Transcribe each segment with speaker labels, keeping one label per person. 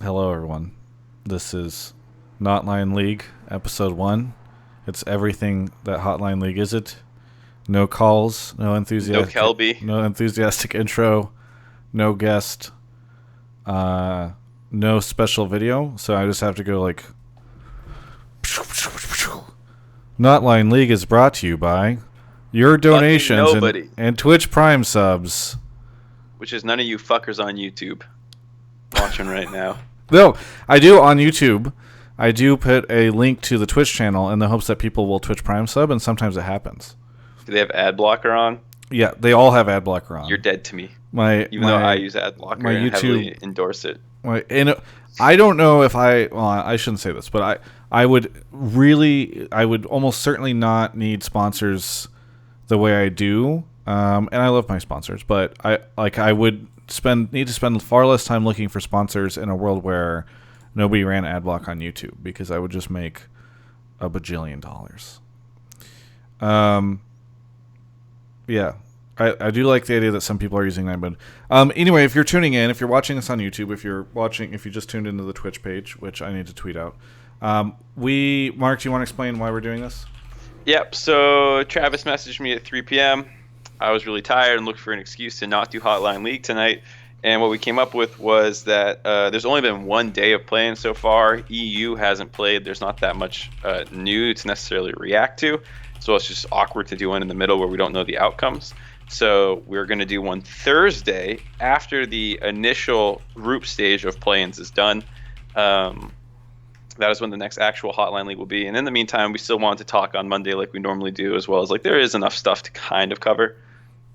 Speaker 1: Hello, everyone. This is Notline League, Episode 1. It's everything that Hotline League isn't. No calls,
Speaker 2: No Kelby.
Speaker 1: no enthusiastic intro, no guest, uh, no special video. So I just have to go like. Notline League is brought to you by your
Speaker 2: Fucking
Speaker 1: donations
Speaker 2: nobody.
Speaker 1: and Twitch Prime subs.
Speaker 2: Which is none of you fuckers on YouTube watching right now.
Speaker 1: No, I do on YouTube. I do put a link to the Twitch channel in the hopes that people will Twitch Prime sub, and sometimes it happens.
Speaker 2: Do they have ad blocker on?
Speaker 1: Yeah, they all have ad blocker on.
Speaker 2: You're dead to me.
Speaker 1: My
Speaker 2: Even though I use ad blocker
Speaker 1: my
Speaker 2: and
Speaker 1: YouTube
Speaker 2: heavily endorse it.
Speaker 1: and I don't know if I shouldn't say this, but I would almost certainly not need sponsors the way I do. And I love my sponsors, but I would need to spend far less time looking for sponsors in a world where nobody ran ad block on YouTube, because I would just make a bajillion dollars. Yeah. I do like the idea that some people are using that, but anyway, if you're tuning in, if you're watching this on YouTube, if you just tuned into the Twitch page, which I need to tweet out, Mark, do you want to explain why we're doing this?
Speaker 2: Yep, so Travis messaged me at 3 p.m. I was really tired and looked for an excuse to not do Hotline League tonight. And what we came up with was that there's only been one day of playing so far. EU hasn't played. There's not that much new to necessarily react to. So it's just awkward to do one in the middle where we don't know the outcomes. So we're going to do one Thursday after the initial group stage of play-ins is done. That is when the next actual Hotline League will be. And in the meantime, we still want to talk on Monday like we normally do, as well as like there is enough stuff to kind of cover.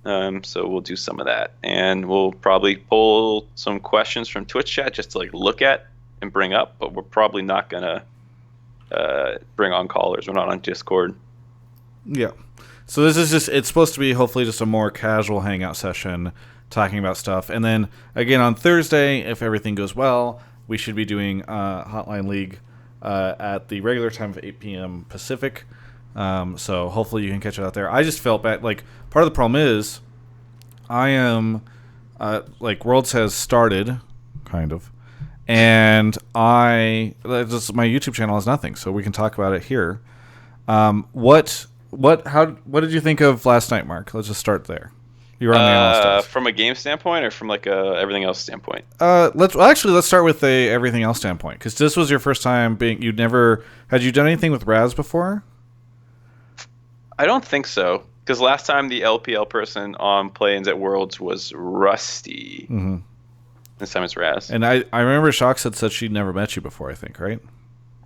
Speaker 2: So we'll do some of that. And we'll probably pull some questions from Twitch chat just to like look at and bring up. But we're probably not going to bring on callers. We're not on Discord.
Speaker 1: Yeah. So this is it's supposed to be hopefully just a more casual hangout session talking about stuff. And then again on Thursday, if everything goes well, we should be doing Hotline League at the regular time of 8 p.m. Pacific. So hopefully you can catch it out there. I just felt bad. Like, part of the problem is I am Worlds has started, kind of, and my YouTube channel has nothing, so we can talk about it here. What did you think of last night, Mark? Let's just start there. You were on the analyst.
Speaker 2: From a game standpoint or from like a everything else standpoint?
Speaker 1: Let's start with the everything else standpoint, because this was your first time being. Had you done anything with Raz before?
Speaker 2: I don't think so, because last time the LPL person on play-ins at Worlds was Rusty.
Speaker 1: Mm-hmm.
Speaker 2: This time it's Raz.
Speaker 1: And I remember Shock said she'd never met you before, I think, right?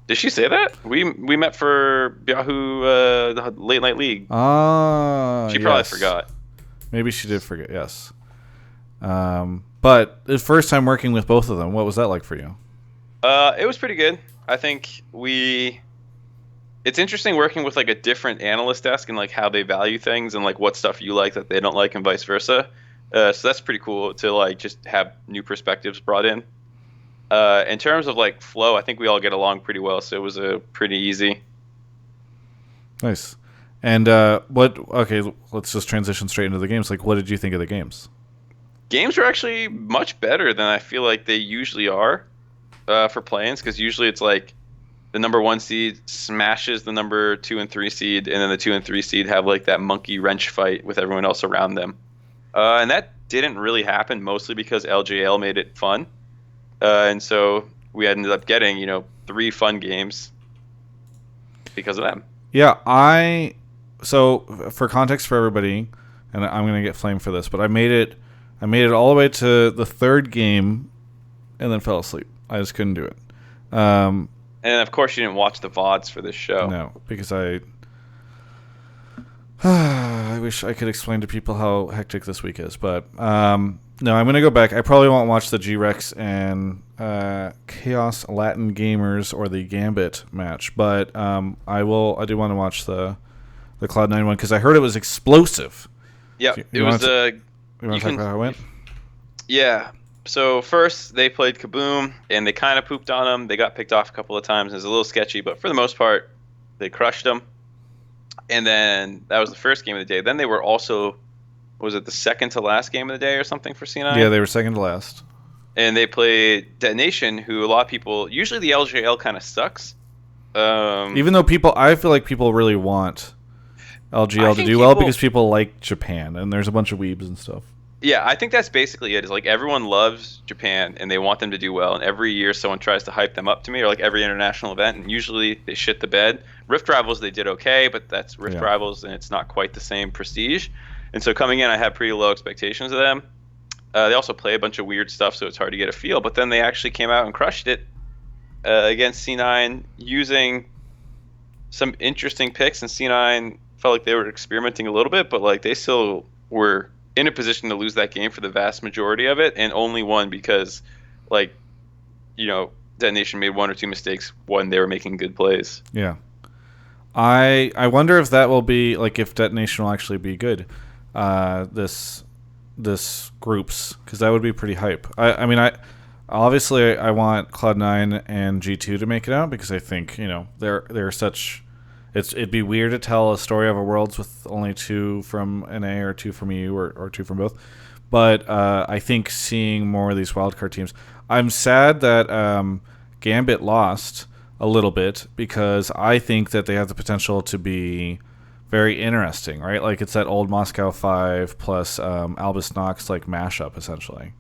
Speaker 2: Did she say that? We met for Yahoo the Late Night League. She probably forgot.
Speaker 1: Maybe she did forget, yes. But the first time working with both of them, what was that like for you?
Speaker 2: It was pretty good. I think it's interesting working with like a different analyst desk and like how they value things and like what stuff you like that they don't like and vice versa. So that's pretty cool to like just have new perspectives brought in. In terms of like flow, I think we all get along pretty well, so it was pretty easy.
Speaker 1: Nice. And let's just transition straight into the games. Like, what did you think of the games?
Speaker 2: Games were actually much better than I feel like they usually are for play-ins, because usually it's like the number 1 seed smashes the number 2 and 3 seed, and then the 2 and 3 seed have like that monkey wrench fight with everyone else around them. And that didn't really happen, mostly because LJL made it fun. And so we ended up getting, 3 fun games because of them.
Speaker 1: Yeah, so for context for everybody, and I'm going to get flamed for this, but I made it all the way to the 3rd game and then fell asleep. I just couldn't do it.
Speaker 2: And of course you didn't watch the VODs for this show.
Speaker 1: No, because I wish I could explain to people how hectic this week is, but no, I'm going to go back. I probably won't watch the G-Rex and Chaos Latin Gamers or the Gambit match, but I do want to watch the Cloud9 one, because I heard it was explosive.
Speaker 2: Yeah,
Speaker 1: you
Speaker 2: it was.
Speaker 1: You want to talk about how it went?
Speaker 2: Yeah. So first they played Kaboom, and they kind of pooped on them. They got picked off a couple of times. It was a little sketchy, but for the most part, they crushed them. And then that was the first game of the day. Then they were also, was it the second to last game of the day or something for C9?
Speaker 1: Yeah, they were second to last.
Speaker 2: and they played Detonation, who a lot of people usually the LJL kind of sucks.
Speaker 1: Even though I feel like people really want LGL to do well because people like Japan, and there's a bunch of weebs and stuff.
Speaker 2: Yeah, I think that's basically it. Is like everyone loves Japan and they want them to do well, and every year someone tries to hype them up to me, or like every international event, and usually they shit the bed. Rift Rivals they did okay, but that's Rift Rivals, and it's not quite the same prestige. And so coming in, I had pretty low expectations of them. They also play a bunch of weird stuff, so it's hard to get a feel. But then they actually came out and crushed it against C9 using some interesting picks, and C9 felt like they were experimenting a little bit, but like they still were in a position to lose that game for the vast majority of it, and only won because, like, you know, Detonation made one or two mistakes when they were making good plays.
Speaker 1: Yeah. I wonder if that will be, like, if Detonation will actually be good this groups, because that would be pretty hype. I mean, obviously I want Cloud9 and G2 to make it out, because I think, you know, they're such... It'd be weird to tell a story of a Worlds with only 2 from NA or 2 from EU or 2 from both. But I think seeing more of these wildcard teams... I'm sad that Gambit lost a little bit, because I think that they have the potential to be very interesting, right? Like, it's that old Moscow 5 plus Albus Nox, like, mashup, essentially.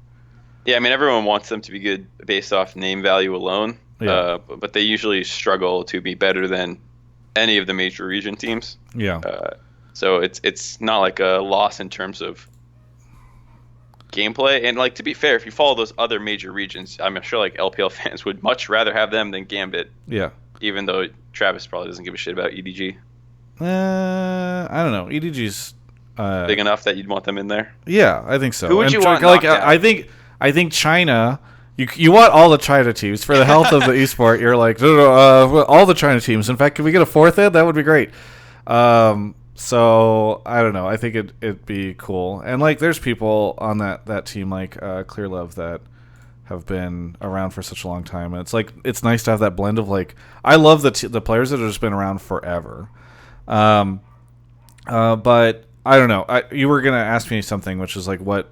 Speaker 2: Yeah, I mean, everyone wants them to be good based off name value alone. Yeah. But they usually struggle to be better than any of the major region teams.
Speaker 1: Yeah.
Speaker 2: So it's not like a loss in terms of gameplay. And like, to be fair, if you follow those other major regions, I'm sure like LPL fans would much rather have them than Gambit.
Speaker 1: Yeah.
Speaker 2: Even though Travis probably doesn't give a shit about EDG.
Speaker 1: I don't know. EDG's
Speaker 2: big enough that you'd want them in there.
Speaker 1: Yeah, I think so.
Speaker 2: Who would you want?
Speaker 1: Like, I think China. You want all the China teams for the health of the esport. You're like, no, all the China teams. In fact, can we get a 4th in? That would be great. So I don't know. I think it'd be cool. And like, there's people on that team like Clear Love that have been around for such a long time, and it's like, it's nice to have that blend of like, I love the players that have just been around forever. But I don't know. You were gonna ask me something, which is like, what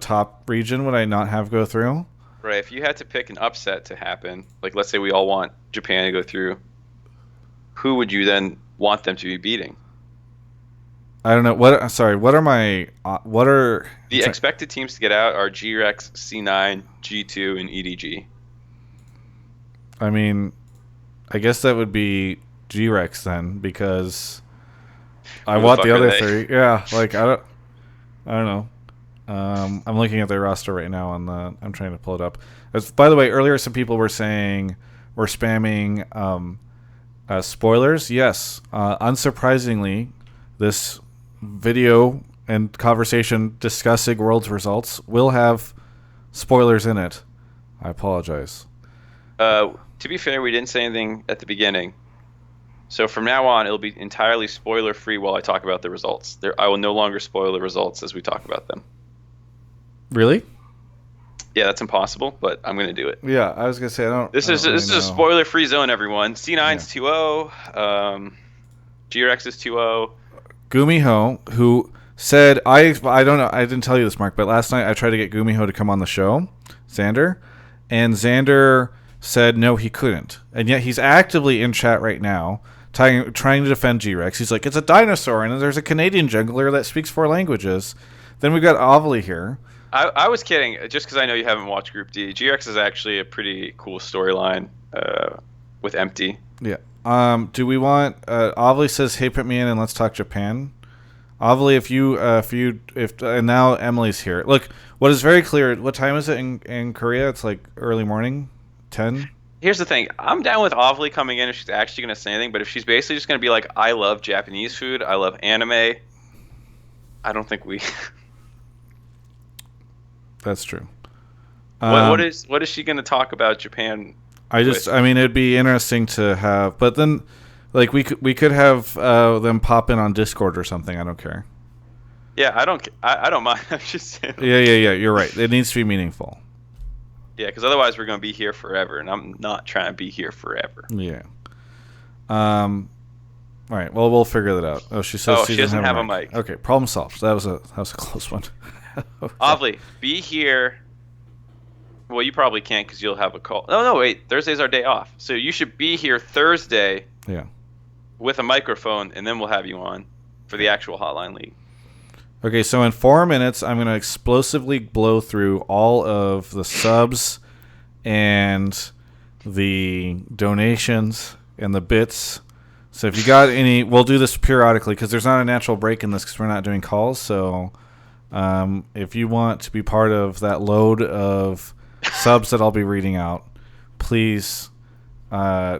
Speaker 1: top region would I not have go through?
Speaker 2: Right, if you had to pick an upset to happen, like let's say we all want Japan to go through, who would you then want them to be beating?
Speaker 1: I don't know. What are
Speaker 2: the expected teams to get out are G-Rex, C9, G2, and EDG.
Speaker 1: I mean, I guess that would be G-Rex then, because I want the other 3. Yeah, like I don't know. I'm looking at their roster right now I'm trying to pull it up. By the way, earlier some people were saying we're spamming spoilers. Yes, unsurprisingly, this video and conversation discussing World's results will have spoilers in it. I apologize.
Speaker 2: To be fair, we didn't say anything at the beginning. So from now on, it'll be entirely spoiler-free while I talk about the results. I will no longer spoil the results as we talk about them.
Speaker 1: Really?
Speaker 2: Yeah, that's impossible, but I'm going to do it.
Speaker 1: Yeah, I was going to say, I don't
Speaker 2: This is a spoiler-free zone, everyone. C9's 2-0. G-Rex is 2-0.
Speaker 1: Gumiho, who said, I don't know, I didn't tell you this, Mark, but last night I tried to get Gumiho to come on the show, Xander, and Xander said no, he couldn't. And yet he's actively in chat right now, trying to defend G-Rex. He's like, it's a dinosaur, and there's a Canadian jungler that speaks 4 languages. Then we've got Ovilee here.
Speaker 2: I was kidding, just because I know you haven't watched Group D. G-Rex is actually a pretty cool storyline with Empty.
Speaker 1: Yeah. Do we want... Ovilee says, hey, put me in and let's talk Japan. Ovilee, and now Emily's here. Look, what is very clear, what time is it in Korea? It's like early morning, 10?
Speaker 2: Here's the thing. I'm down with Ovilee coming in if she's actually going to say anything, but if she's basically just going to be like, I love Japanese food, I love anime, I don't think we...
Speaker 1: That's true.
Speaker 2: What is she going to talk about Japan?
Speaker 1: I mean, it'd be interesting to have, but then, like, we could have them pop in on Discord or something. I don't care.
Speaker 2: Yeah, I don't mind. I'm just saying.
Speaker 1: Yeah. You're right. It needs to be meaningful.
Speaker 2: Yeah, because otherwise we're going to be here forever, and I'm not trying to be here forever.
Speaker 1: Yeah. All right. Well, we'll figure that out. Oh, she says she doesn't have a mic. Okay, problem solved. That was a close one.
Speaker 2: Ovilee, be here Well, you probably can't because you'll have a call. No, wait. Thursday's our day off, so you should be here Thursday.
Speaker 1: Yeah.
Speaker 2: With a microphone, and then we'll have you on for the actual Hotline League.
Speaker 1: Okay, so in 4 minutes, I'm going to explosively blow through all of the subs and the donations and the bits. So if you got any, we'll do this periodically because there's not a natural break in this because we're not doing calls. So if you want to be part of that load of subs that I'll be reading out, please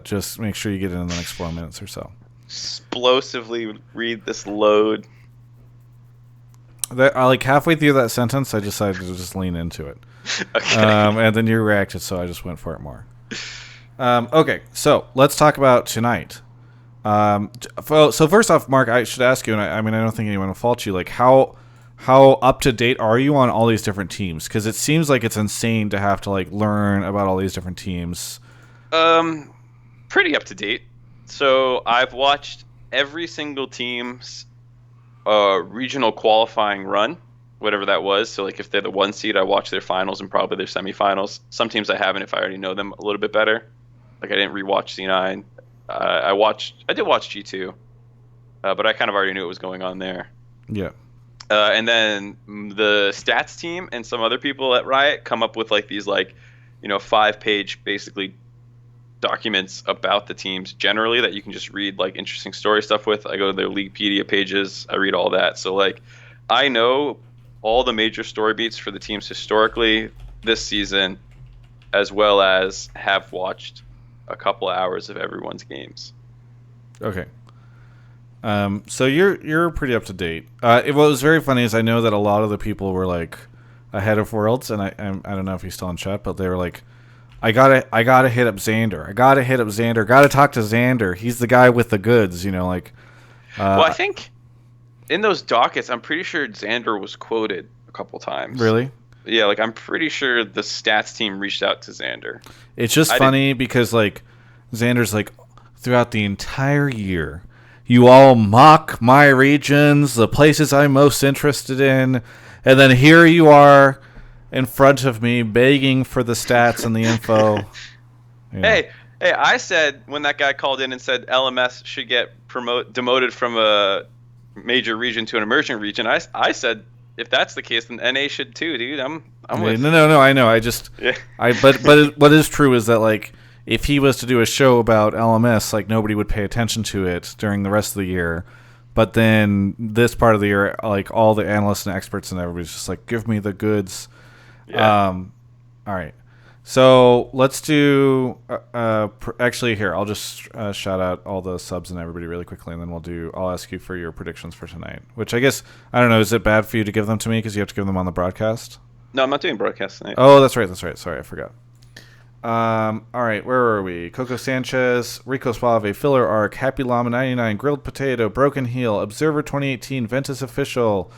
Speaker 1: just make sure you get it in the next 4 minutes or so.
Speaker 2: Explosively read this load.
Speaker 1: Like halfway through that sentence, I decided to just lean into it.
Speaker 2: Okay.
Speaker 1: And then you reacted, so I just went for it more. Okay, so let's talk about tonight. So first off, Mark, I should ask you, and I mean, I don't think anyone will fault you. Like, how up to date are you on all these different teams? Because it seems like it's insane to have to like learn about all these different teams.
Speaker 2: Pretty up to date. So I've watched every single team's regional qualifying run, whatever that was. So like if they're the 1 seed, I watch their finals and probably their semifinals. Some teams I haven't if I already know them a little bit better. Like I didn't rewatch C9. I did watch G2, but I kind of already knew what was going on there.
Speaker 1: Yeah.
Speaker 2: And then the stats team and some other people at Riot come up with like these 5-page basically documents about the teams generally that you can just read like interesting story stuff with. I go to their Leaguepedia pages, I read all that. So like I know all the major story beats for the teams historically this season, as well as have watched a couple hours of everyone's games. Okay.
Speaker 1: So you're pretty up to date. What was very funny is I know that a lot of the people were like ahead of Worlds, and I don't know if he's still in chat, but they were like, I gotta hit up Xander. Gotta talk to Xander. He's the guy with the goods, like.
Speaker 2: Well, I think in those dockets, I'm pretty sure Xander was quoted a couple times.
Speaker 1: Really?
Speaker 2: Yeah, like I'm pretty sure the stats team reached out to Xander.
Speaker 1: It's just funny because like Xander's like throughout the entire year, you all mock my regions, the places I'm most interested in, and then here you are in front of me begging for the stats and the info.
Speaker 2: Hey, I said when that guy called in and said LMS should get demoted from a major region to an emerging region, I said if that's the case, then NA should too, dude. I'm with.
Speaker 1: No, I know. But what is true is that like if he was to do a show about LMS, like nobody would pay attention to it during the rest of the year. But then this part of the year, like all the analysts and experts and everybody's just like, give me the goods.
Speaker 2: Yeah.
Speaker 1: All right. So let's do. Actually, here I'll just shout out all the subs and everybody really quickly, and then I'll ask you for your predictions for tonight. Which I guess I don't know. Is it bad for you to give them to me because you have to give them on the broadcast?
Speaker 2: No, I'm not doing broadcast tonight.
Speaker 1: Oh, that's right. Sorry, I forgot. All right, where were we? Coco Sanchez, Rico Suave, Filler Arc, Happy Llama 99, Grilled Potato, Broken Heel, Observer 2018, Ventus Official,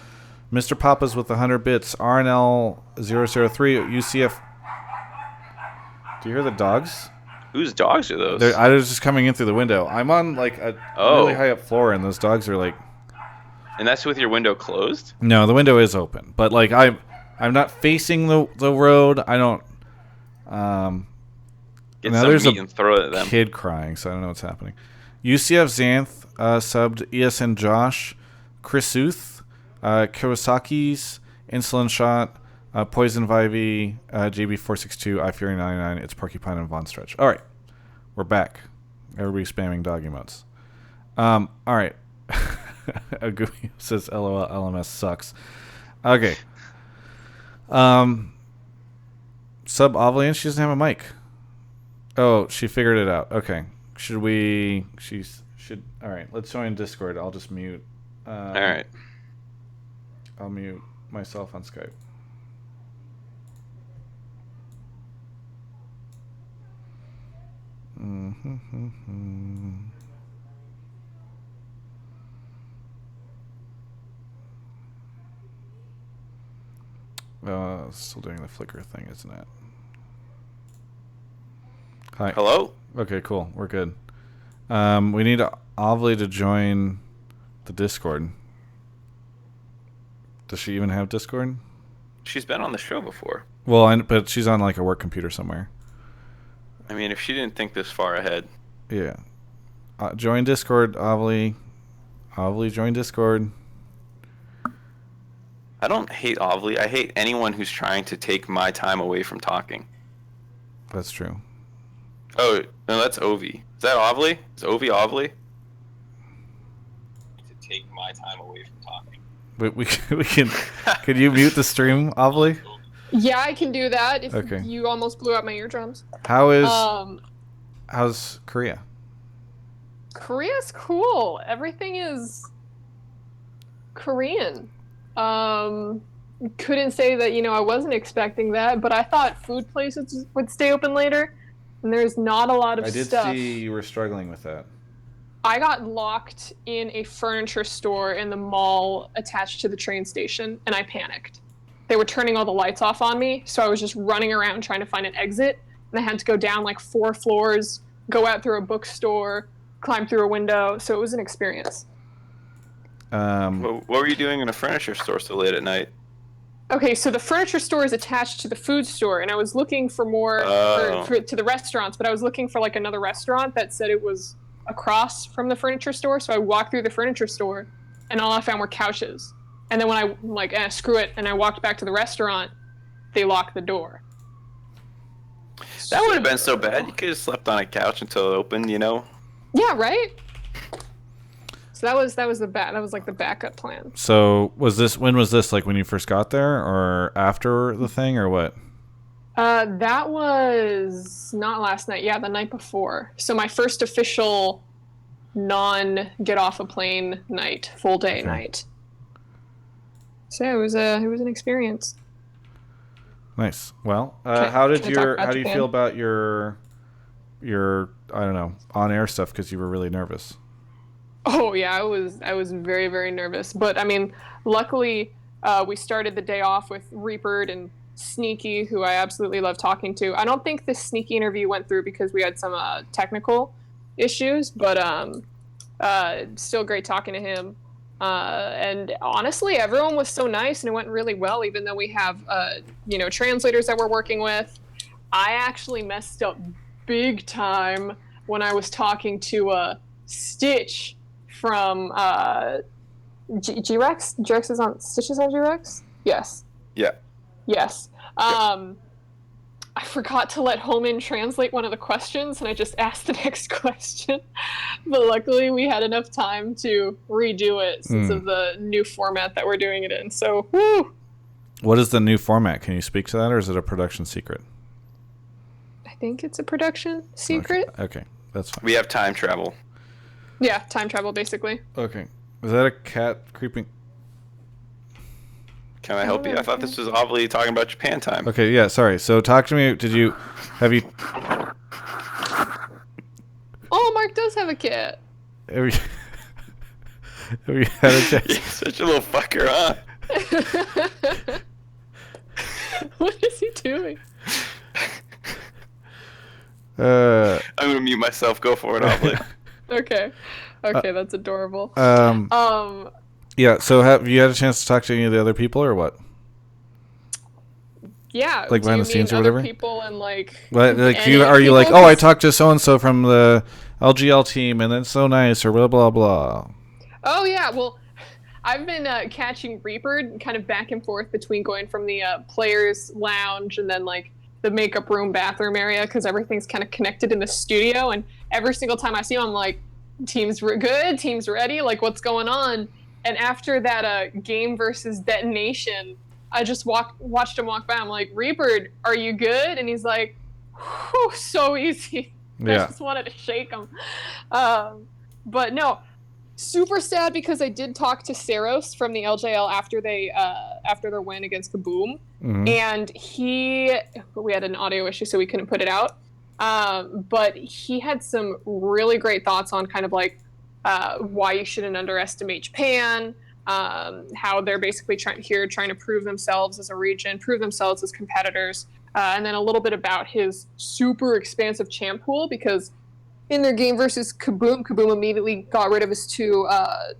Speaker 1: Mr. Papa's with 100 bits, RNL 003, UCF. Do you hear the dogs?
Speaker 2: Whose dogs are those?
Speaker 1: I was just coming in through the window. I'm on like a really high up floor, and those dogs are like.
Speaker 2: And that's with your window closed?
Speaker 1: No, the window is open, but like I'm not facing the road. I don't.
Speaker 2: Get
Speaker 1: now
Speaker 2: some
Speaker 1: there's
Speaker 2: meat
Speaker 1: a
Speaker 2: and throw it at them.
Speaker 1: kid crying, so I don't know what's happening. UCF Xanth subbed ESN Josh, Chris Uth, Kawasaki's Insulin Shot. Poison Vivey, JB462, iFury99, it's Porcupine and Von Stretch. All right, we're back. Everybody spamming dog emotes. All right. Agui says LOL, LMS sucks. Okay. Sub Ovilee, she doesn't have a mic. Oh, she figured it out. Okay. All right, let's join Discord. I'll just mute.
Speaker 2: All right.
Speaker 1: I'll mute myself on Skype. Still doing the flicker thing, isn't it? Hi.
Speaker 2: Hello?
Speaker 1: Okay, cool. We're good. We need Ovilee to join the Discord. Does she even have Discord?
Speaker 2: She's been on the show before.
Speaker 1: Well, but she's on like a work computer somewhere.
Speaker 2: I mean, if she didn't think this far ahead.
Speaker 1: Yeah. Join Discord, Ovilee. Ovilee, join Discord.
Speaker 2: I don't hate Ovilee. I hate anyone who's trying to take my time away from talking.
Speaker 1: That's true.
Speaker 2: Oh, no, that's Ovi. Is that Ovilee? Is Ovilee? To take my time away from talking.
Speaker 1: We can. Could you mute the stream, Ovilee?
Speaker 3: Yeah, I can do that. If
Speaker 1: Okay.
Speaker 3: you almost blew out my eardrums.
Speaker 1: How's Korea?
Speaker 3: Korea's cool. Everything is Korean. Couldn't say that, I wasn't expecting that, but I thought food places would stay open later, and there's not a lot of stuff.
Speaker 1: I did see you were struggling with that.
Speaker 3: I got locked in a furniture store in the mall attached to the train station, and I panicked. They were turning all the lights off on me, so I was just running around trying to find an exit, and I had to go down like 4 floors, go out through a bookstore, climb through a window, so it was an experience.
Speaker 2: What were you doing in a furniture store so late at night?
Speaker 3: Okay, so the furniture store is attached to the food store, and I was looking for more to the restaurants, but I was looking for like another restaurant that said it was across from the furniture store, so I walked through the furniture store, and all I found were couches. And then when I screw it, and I walked back to the restaurant, they locked the door.
Speaker 2: That would have been so bad. You could have slept on a couch until it opened,
Speaker 3: Yeah, right? So that was like the backup plan.
Speaker 1: So when was this, like when you first got there or after the thing or what?
Speaker 3: That was not last night. Yeah, the night before. So my first official non-get off a plane night, full day night. So it was an experience.
Speaker 1: Nice. Well, how do you feel about your I don't know, on-air stuff because you were really nervous?
Speaker 3: Oh yeah, I was very, very nervous. But I mean, luckily we started the day off with Reaper and Sneaky, who I absolutely love talking to. I don't think the Sneaky interview went through because we had some technical issues, but still great talking to him. And honestly, everyone was so nice and it went really well, even though we have translators that we're working with. I actually messed up big time when I was talking to Stitch from G-Rex. G-Rex is on Stitch is on G-Rex? Yes.
Speaker 2: Yeah.
Speaker 3: Yes. I forgot to let Homan translate one of the questions, and I just asked the next question. But luckily, we had enough time to redo it since of the new format that we're doing it in. So, woo!
Speaker 1: What is the new format? Can you speak to that, or is it a production secret?
Speaker 3: I think it's a production secret.
Speaker 1: Okay. That's fine.
Speaker 2: We have time travel.
Speaker 3: Yeah, time travel, basically.
Speaker 1: Okay. Is that a cat creeping?
Speaker 2: Can I help you? I thought this was Ovilee talking about Japan time.
Speaker 1: Okay, yeah, sorry. So talk to me. Have you...
Speaker 3: Oh, Mark does have a cat.
Speaker 1: Have you had a chance?
Speaker 2: You're such a little fucker, huh?
Speaker 3: What is he doing?
Speaker 2: I'm gonna mute myself. Go for it, Ovilee.
Speaker 3: Okay, that's adorable.
Speaker 1: Yeah, so have you had a chance to talk to any of the other people or what?
Speaker 3: Yeah,
Speaker 1: like behind the scenes or whatever.
Speaker 3: People and like.
Speaker 1: Are you like, oh, I talked to so and so from the LGL team, and it's so nice, or blah blah blah.
Speaker 3: Oh yeah, well, I've been catching Reaper kind of back and forth between going from the players' lounge and then like the makeup room, bathroom area, because everything's kind of connected in the studio. And every single time I see him, I'm like, team's good, team's ready, like what's going on? And after that game versus detonation, I just watched him walk by. I'm like, Reaper, are you good? And he's like, whew, so easy.
Speaker 1: Yeah.
Speaker 3: I just wanted to shake him. But no, super sad because I did talk to Saros from the LJL after their win against Kaboom.
Speaker 1: Mm-hmm.
Speaker 3: And we had an audio issue, so we couldn't put it out. But he had some really great thoughts on kind of like why you shouldn't underestimate Japan, how they're basically trying to prove themselves as a region, prove themselves as competitors, and then a little bit about his super expansive champ pool, because in their game versus Kaboom immediately got rid of his 2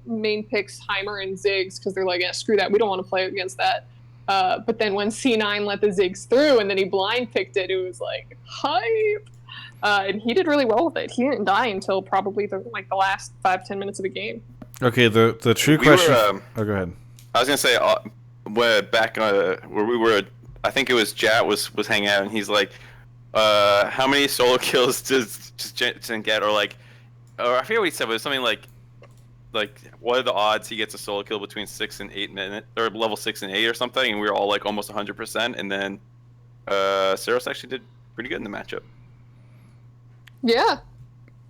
Speaker 3: main picks, Heimer and Ziggs, because they're like, yeah, screw that, we don't want to play against that. But then when C9 let the Ziggs through and then he blind picked it, it was like hype. And he did really well with it. He didn't die until probably the last 5-10 minutes of the game.
Speaker 1: Okay, the true question. Go ahead.
Speaker 2: I was gonna say, back where we were, I think it was Jat was hanging out, and he's like, how many solo kills does Jensen get, or I forget what he said, but it was something like what are the odds he gets a solo kill between 6 and 8 minutes, or level 6 and 8 or something, and we were all like almost 100%, and then Saros actually did pretty good in the matchup.
Speaker 3: Yeah.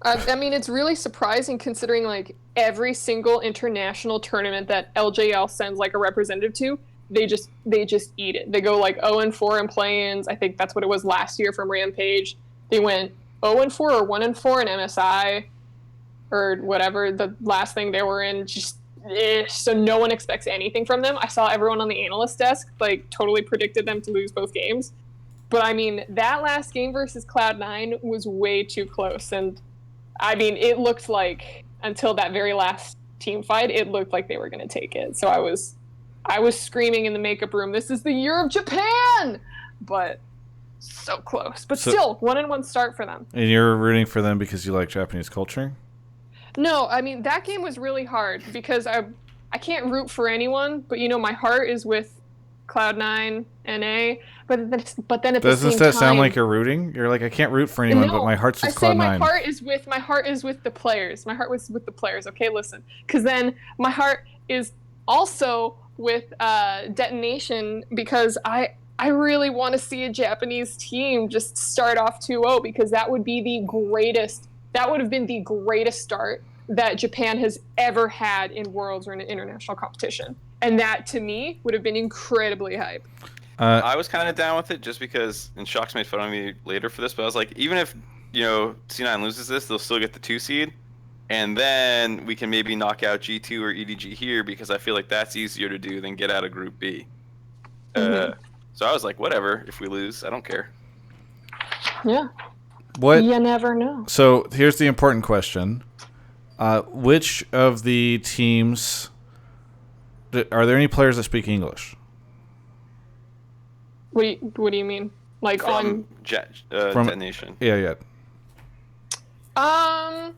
Speaker 3: I mean, it's really surprising considering like every single international tournament that LJL sends like a representative to, they just eat it. They go like 0-4 in play-ins. I think that's what it was last year from Rampage. They went 0-4 or 1-4 in MSI or whatever the last thing they were in. So no one expects anything from them. I saw everyone on the analyst desk like totally predicted them to lose both games. But I mean, that last game versus Cloud9 was way too close, and I mean, it looked like until that very last team fight, it looked like they were going to take it. So I was screaming in the makeup room, "This is the year of Japan!" But so close. But still, 1-1 start for them.
Speaker 1: And you're rooting for them because you like Japanese culture?
Speaker 3: No, I mean, that game was really hard because I can't root for anyone, but you know, my heart is with Cloud9, NA, but then at the same time...
Speaker 1: Doesn't that sound like you're rooting? You're like, I can't root for anyone,
Speaker 3: no,
Speaker 1: but my heart's with
Speaker 3: Cloud9.
Speaker 1: my
Speaker 3: heart is with the players. My heart was with the players. Okay, listen. Because then my heart is also with Detonation because I really want to see a Japanese team just start off 2-0 because that would be that would have been the greatest start that Japan has ever had in Worlds or in an international competition. And that, to me, would have been incredibly hype.
Speaker 2: I was kind of down with it just because, and Shocks made fun of me later for this, but I was like, even if, C9 loses this, they'll still get the 2 seed. And then we can maybe knock out G2 or EDG here because I feel like that's easier to do than get out of Group B. So I was like, whatever, if we lose, I don't care.
Speaker 3: Yeah.
Speaker 1: What?
Speaker 3: You never know.
Speaker 1: So here's the important question. Which of the teams... Are there any players that speak English?
Speaker 3: What do you mean? Like
Speaker 2: from Detonation?
Speaker 1: Yeah.
Speaker 3: I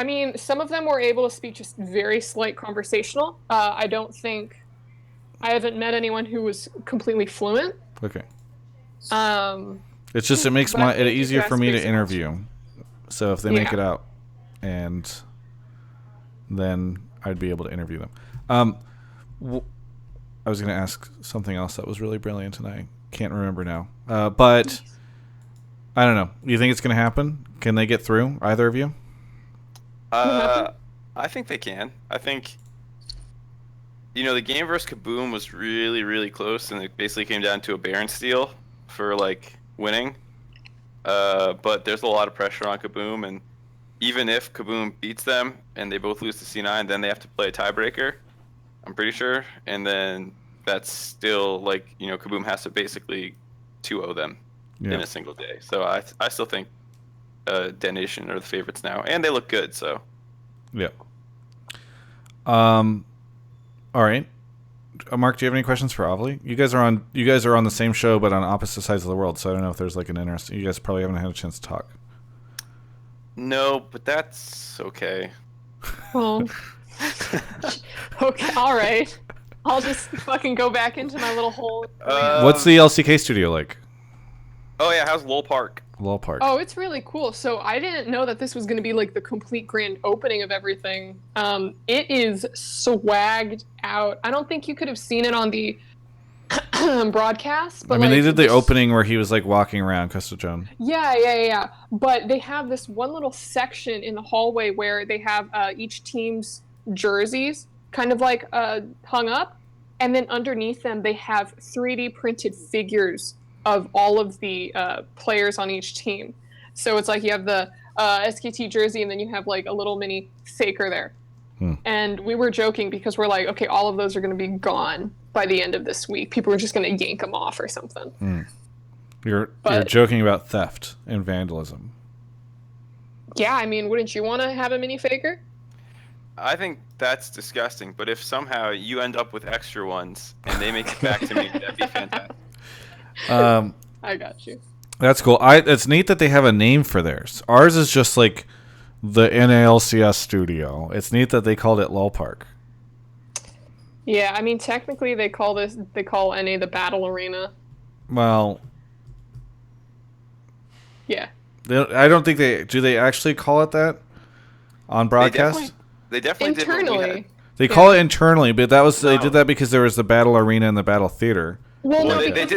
Speaker 3: mean, some of them were able to speak just very slight conversational. I haven't met anyone who was completely fluent.
Speaker 1: Okay. It's just it makes it easier for me to interview. So if they make it out, and then I'd be able to interview them. I was going to ask something else that was really brilliant, and I can't remember now. But I don't know. You think it's going to happen? Can they get through, either of you?
Speaker 2: I think they can. I think, the game versus Kaboom was really, really close, and it basically came down to a Baron steal for, winning. But there's a lot of pressure on Kaboom, and even if Kaboom beats them and they both lose to C9, then they have to play a tiebreaker, I'm pretty sure. And then that's still, Kaboom has to basically 2-0 them in a single day. So I still think Detonation are the favorites now, and they look good, so.
Speaker 1: Yeah. All right. Mark, do you have any questions for Ovilee? You guys are on the same show, but on opposite sides of the world, so I don't know if there's an interesting... You guys probably haven't had a chance to talk.
Speaker 2: No, but that's okay.
Speaker 3: Oh. Okay, all right. I'll just fucking go back into my little hole.
Speaker 1: What's the LCK studio like?
Speaker 2: Oh yeah, how's Lowell Park?
Speaker 1: Lowell Park.
Speaker 3: Oh, it's really cool. So I didn't know that this was going to be the complete grand opening of everything. It is swagged out. I don't think you could have seen it on the broadcast. But
Speaker 1: they did the opening where he was walking around Custodian.
Speaker 3: Yeah. But they have this one little section in the hallway where they have each team's jerseys kind of hung up, and then underneath them they have 3D printed figures of all of the players on each team. So it's you have the SKT jersey, and then you have a little mini Faker there. And we were joking because we're okay, all of those are going to be gone by the end of this week. People are just going to yank them off or something.
Speaker 1: You're joking about theft and vandalism.
Speaker 3: Yeah, wouldn't you want to have a mini Faker?
Speaker 2: I think that's disgusting. But if somehow you end up with extra ones and they make it back to me, that'd be fantastic.
Speaker 3: I got you.
Speaker 1: That's cool. It's neat that they have a name for theirs. Ours is just like the NALCS studio. It's neat that they called it LOL Park.
Speaker 3: Yeah, I mean, technically they call NA the Battle Arena.
Speaker 1: Well,
Speaker 3: yeah.
Speaker 1: I don't think they actually call it that on broadcast.
Speaker 2: They definitely
Speaker 3: internally.
Speaker 1: They call it internally, but they did that because there was the Battle Arena and the Battle Theater.
Speaker 3: Well, no, because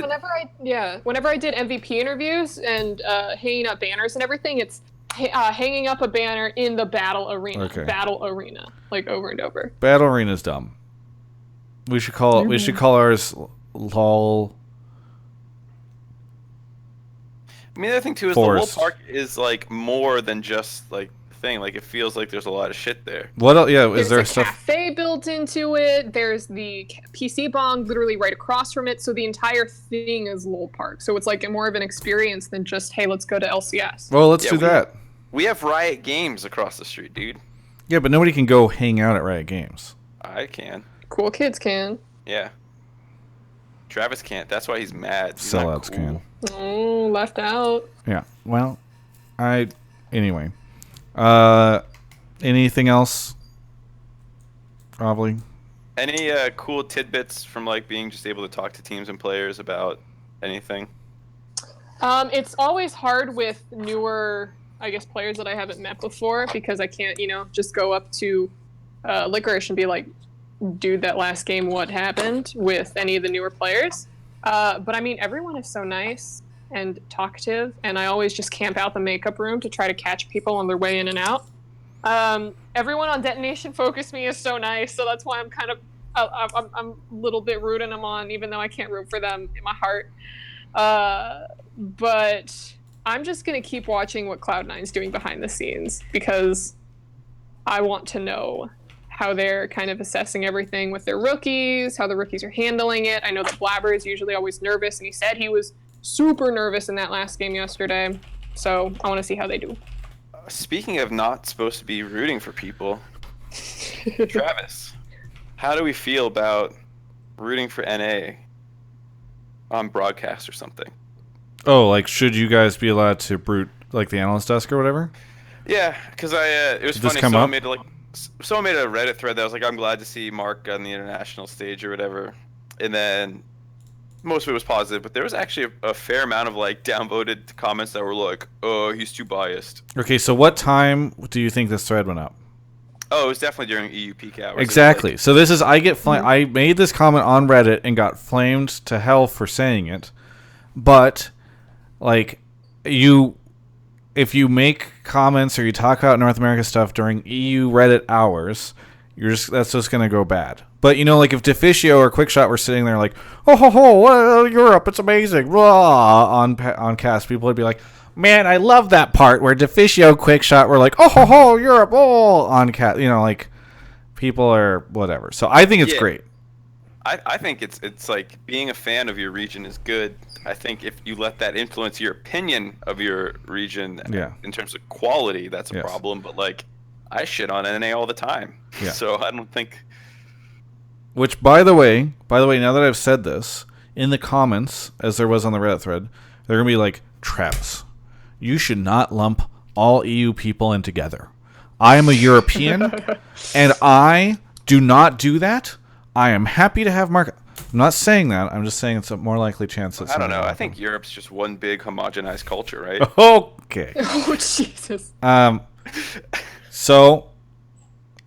Speaker 3: whenever I did MVP interviews and hanging up banners and everything, it's hanging up a banner in the Battle Arena.
Speaker 1: Okay.
Speaker 3: Battle Arena, like over and over.
Speaker 1: Battle Arena's dumb. We should call ours LOL.
Speaker 2: I mean, the other thing too is
Speaker 1: Forest.
Speaker 2: the LOL Park is like more than just like thing. Like it feels like there's a lot of shit there.
Speaker 1: What else? Yeah,
Speaker 3: there's
Speaker 1: is there
Speaker 3: a
Speaker 1: stuff?
Speaker 3: Cafe built into it. There's the PC bong literally right across from it. So the entire thing is LOL Park. So it's like more of an experience than just, hey, let's go to LCS.
Speaker 1: Well, let's do that.
Speaker 2: We have Riot Games across the street, dude.
Speaker 1: Yeah, but nobody can go hang out at Riot Games.
Speaker 2: I can.
Speaker 3: Cool kids can.
Speaker 2: Yeah. Travis can't. That's why he's mad. He's
Speaker 1: Sellouts
Speaker 2: cool.
Speaker 1: can.
Speaker 3: Oh, left out.
Speaker 1: Yeah. Well, anyway. Anything else, Ovilee?
Speaker 2: Any cool tidbits from like being just able to talk to teams and players about anything?
Speaker 3: It's always hard with newer, I guess, players that I haven't met before because I can't, just go up to Licorice and be like, dude, that last game, what happened with any of the newer players? But I mean, everyone is so nice and talkative, and I always just camp out the makeup room to try to catch people on their way in and out. Everyone on Detonation Focus Me is so nice, so that's why I'm kind of I'm a little bit rooting them on, even though I can't root for them in my heart. But I'm just gonna keep watching what Cloud9's doing behind the scenes because I want to know how they're kind of assessing everything with their rookies, how the rookies are handling it. I know that Blabber is usually always nervous, and he said he was super nervous in that last game yesterday. So I want to see how they do.
Speaker 2: Speaking of not supposed to be rooting for people, Travis, how do we feel about rooting for NA on broadcast or something?
Speaker 1: Oh, like should you guys be allowed to root like the analyst desk or whatever?
Speaker 2: Yeah, because it was funny. Someone made a Reddit thread that was like, I'm glad to see Mark on the international stage or whatever. And then most of it was positive, but there was actually a fair amount of like downvoted comments that were like, oh, he's too biased.
Speaker 1: Okay, so what time do you think this thread went up?
Speaker 2: Oh, it was definitely during EU peak hours.
Speaker 1: Exactly. So this is, I made this comment on Reddit and got flamed to hell for saying it. But, like, if you make comments or you talk about North America stuff during EU Reddit hours, that's just going to go bad. But, like if Deficio or Quickshot were sitting there like, oh, Europe, it's amazing, blah, on cast, people would be like, man, I love that part where Deficio, Quickshot were like, oh, Europe, on cast, like people are whatever. So I think it's great.
Speaker 2: I think it's like being a fan of your region is good. I think if you let that influence your opinion of your region in terms of quality, that's a problem. But like, I shit on NA all the time. Yeah. So I don't think.
Speaker 1: Which, by the way, now that I've said this, in the comments, as there was on the Reddit thread, they're going to be like, Travis, you should not lump all EU people in together. I am a European, and I do not do that. I am happy to have Mark. I'm not saying that. I'm just saying it's a more likely chance that.
Speaker 2: I don't know. I think Europe's just one big homogenized culture, right?
Speaker 1: Okay.
Speaker 3: Oh, Jesus.
Speaker 1: So,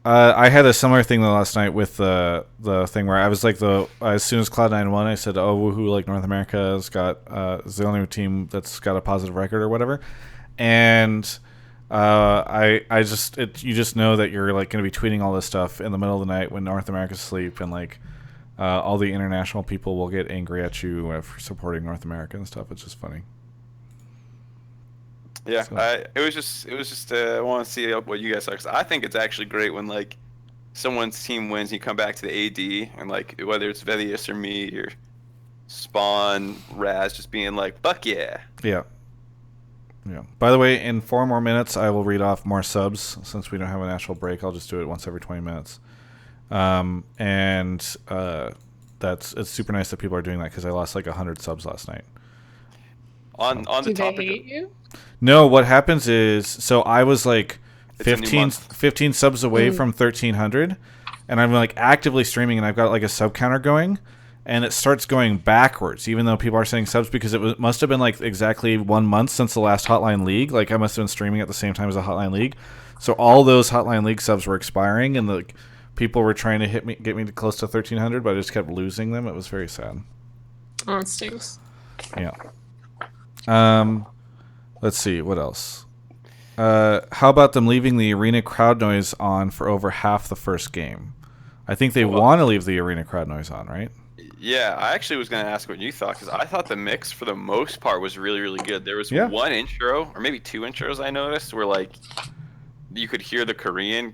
Speaker 1: I had a similar thing last night with the thing where I was like as soon as Cloud9 won, I said, "Oh, woohoo! Like North America has got is the only team that's got a positive record or whatever," and you just know that you're like going to be tweeting all this stuff in the middle of the night when North America's asleep, and like all the international people will get angry at you for supporting North America and stuff. It's just funny.
Speaker 2: Yeah, so. It was just I want to see what you guys are. Cause I think it's actually great when like someone's team wins, and you come back to the AD, and like whether it's Vedius or me or Spawn, Raz, just being like, "Fuck yeah!"
Speaker 1: Yeah. Yeah. By the way, in 4 more minutes, I will read off more subs. Since we don't have an actual break, I'll just do it once every 20 minutes. It's super nice that people are doing that because I lost like 100 subs last night.
Speaker 2: On the
Speaker 3: Do they
Speaker 2: topic
Speaker 3: hate you?
Speaker 1: No, what happens is, so I was like
Speaker 2: It's a new
Speaker 1: 15
Speaker 2: month.
Speaker 1: subs away from 1,300, and I'm like actively streaming, and I've got like a sub counter going, and it starts going backwards, even though people are saying subs, because must have been like exactly 1 month since the last Hotline League. Like I must have been streaming at the same time as the Hotline League, so all those Hotline League subs were expiring, and the people were trying to get me to close to 1,300, but I just kept losing them. It was very sad.
Speaker 3: Oh, it stinks.
Speaker 1: Yeah. Let's see what else. How about them leaving the arena crowd noise on for over half the first game? I think they want to leave the arena crowd noise on, right?
Speaker 2: Yeah, I actually was going to ask what you thought, because I thought the mix for the most part was really, really good. There was one intro, or maybe 2 intros I noticed, where like you could hear the Korean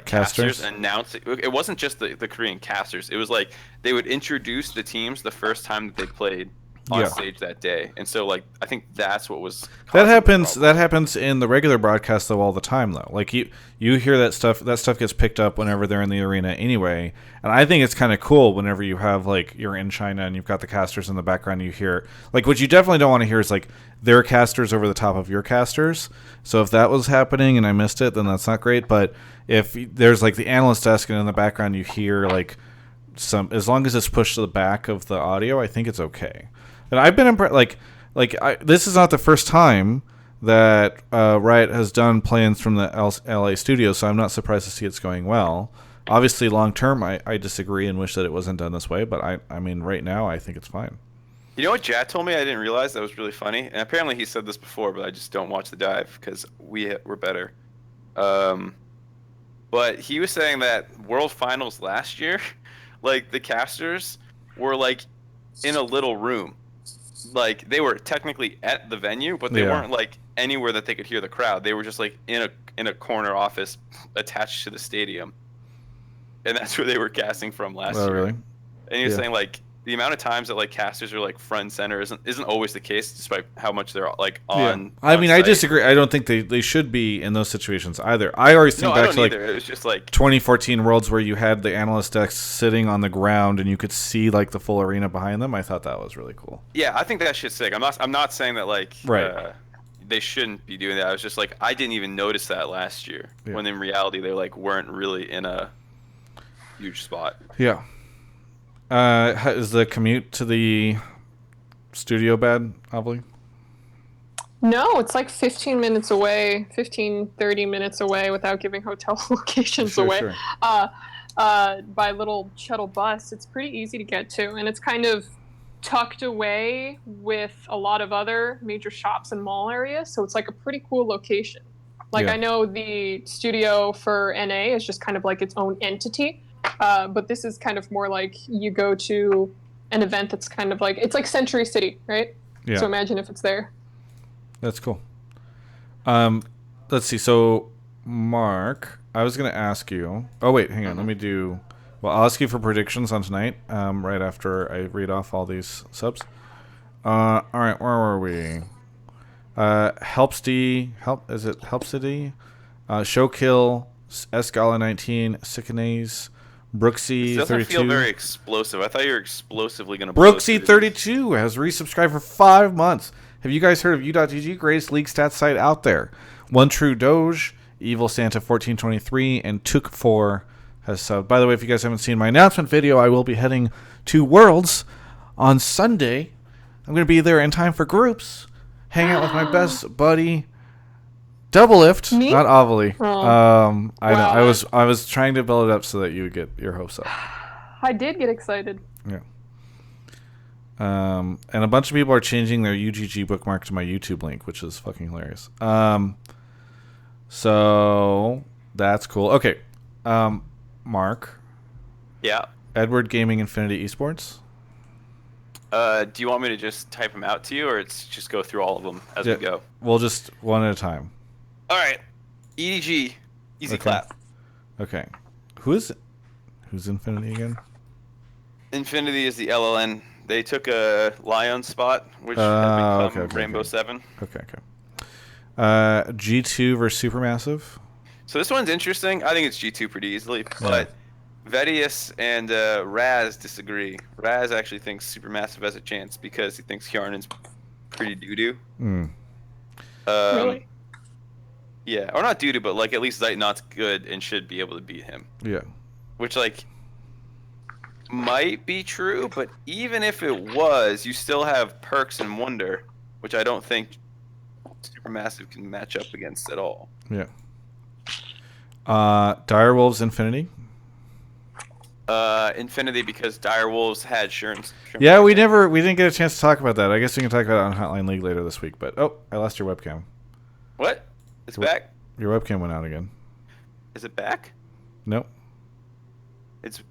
Speaker 2: casters announce it. It wasn't just the Korean casters. It was like they would introduce the teams the first time that they played on stage that day, and so like I think that's what was
Speaker 1: that happens in the regular broadcast though all the time though. Like you hear that stuff gets picked up whenever they're in the arena anyway, and I think it's kind of cool whenever you have like you're in China and you've got the casters in the background. You hear like what you definitely don't want to hear is like their casters over the top of your casters. So if that was happening and I missed it, then that's not great. But if there's like the analyst desk and in the background you hear like some, as long as it's pushed to the back of the audio, I think it's okay. And I've been impressed. This is not the first time that Riot has done plans from the LA studio, so I'm not surprised to see it's going well. Obviously, long term, I disagree and wish that it wasn't done this way. But I mean, right now, I think it's fine.
Speaker 2: You know what Jad told me? I didn't realize that was really funny, and apparently he said this before, but I just don't watch the dive because we're better. But he was saying that World Finals last year, like the casters were like in a little room. Like they were technically at the venue, but they weren't like anywhere that they could hear the crowd. They were just like in a corner office attached to the stadium, and that's where they were casting from last year.
Speaker 1: Really?
Speaker 2: And he was saying like the amount of times that like casters are like front and center isn't always the case, despite how much they're like on.
Speaker 1: Yeah. I mean, I disagree. I don't think they should be in those situations either. I always think back to like
Speaker 2: it was just like
Speaker 1: 2014 Worlds where you had the analyst decks sitting on the ground and you could see like the full arena behind them. I thought that was really cool.
Speaker 2: Yeah, I think that shit's sick. I'm not saying that like they shouldn't be doing that. I was just like I didn't even notice that last year when in reality they like weren't really in a huge spot.
Speaker 1: Yeah. Is the commute to the studio bad, Ovilee?
Speaker 3: No, it's like 15 minutes away, 30 minutes away without giving hotel locations away.
Speaker 1: Sure.
Speaker 3: By little shuttle bus. It's pretty easy to get to, and it's kind of tucked away with a lot of other major shops and mall areas, so it's like a pretty cool location. Like I know the studio for NA is just kind of like its own entity. But this is kind of more like you go to an event that's kind of like, it's like Century City, right? Yeah. So imagine if it's there.
Speaker 1: That's cool. Let's see. So, Mark, I was going to ask you. Oh, wait, hang on. Let me do. Well, I'll ask you for predictions on tonight right after I read off all these subs. All right, where were we? Helpsty. Is it Helpsity? Showkill. Escala 19. Sickanese. Brooksy 32.
Speaker 2: Doesn't feel very explosive. I thought you were explosively going to.
Speaker 1: Brooksy 32 has resubscribed for 5 months. Have you guys heard of U.GG? Greatest league stats site out there. One True Doge, Evil Santa 1423, and Took 4 has subbed. By the way, if you guys haven't seen my announcement video, I will be heading to Worlds on Sunday. I'm going to be there in time for groups. Hang out with my best buddy. Double lift,
Speaker 3: Me?
Speaker 1: not Ovilee.
Speaker 3: Oh.
Speaker 1: I know. I was trying to build it up so that you would get your hopes up.
Speaker 3: I did get excited.
Speaker 1: Yeah. And a bunch of people are changing their UGG bookmark to my YouTube link, which is fucking hilarious. So that's cool. Okay. Mark.
Speaker 2: Yeah.
Speaker 1: Edward Gaming Infinity Esports.
Speaker 2: Do you want me to just type them out to you, or it's just go through all of them as we go?
Speaker 1: We'll just one at a time.
Speaker 2: All right. EDG. Easy clap.
Speaker 1: Okay. Who's Infinity again?
Speaker 2: Infinity is the LLN. They took a Lion spot, which has become Rainbow 7.
Speaker 1: Okay. G2 versus Supermassive.
Speaker 2: So this one's interesting. I think it's G2 pretty easily, but Vedius and Raz disagree. Raz actually thinks Supermassive has a chance because he thinks Hjarnen's pretty doo-doo.
Speaker 3: Really?
Speaker 2: Yeah, or not doo-doo, but like at least Zeitnot's good and should be able to beat him.
Speaker 1: Yeah.
Speaker 2: Which like might be true, but even if it was, you still have Perks and Wonder, which I don't think Supermassive can match up against at all.
Speaker 1: Yeah. Direwolves Infinity.
Speaker 2: Infinity because Direwolves had Shurn's.
Speaker 1: Yeah, we didn't get a chance to talk about that. I guess we can talk about it on Hotline League later this week. But I lost your webcam.
Speaker 2: What? It's back?
Speaker 1: Your webcam went out again.
Speaker 2: Is it back?
Speaker 1: Nope.
Speaker 2: It's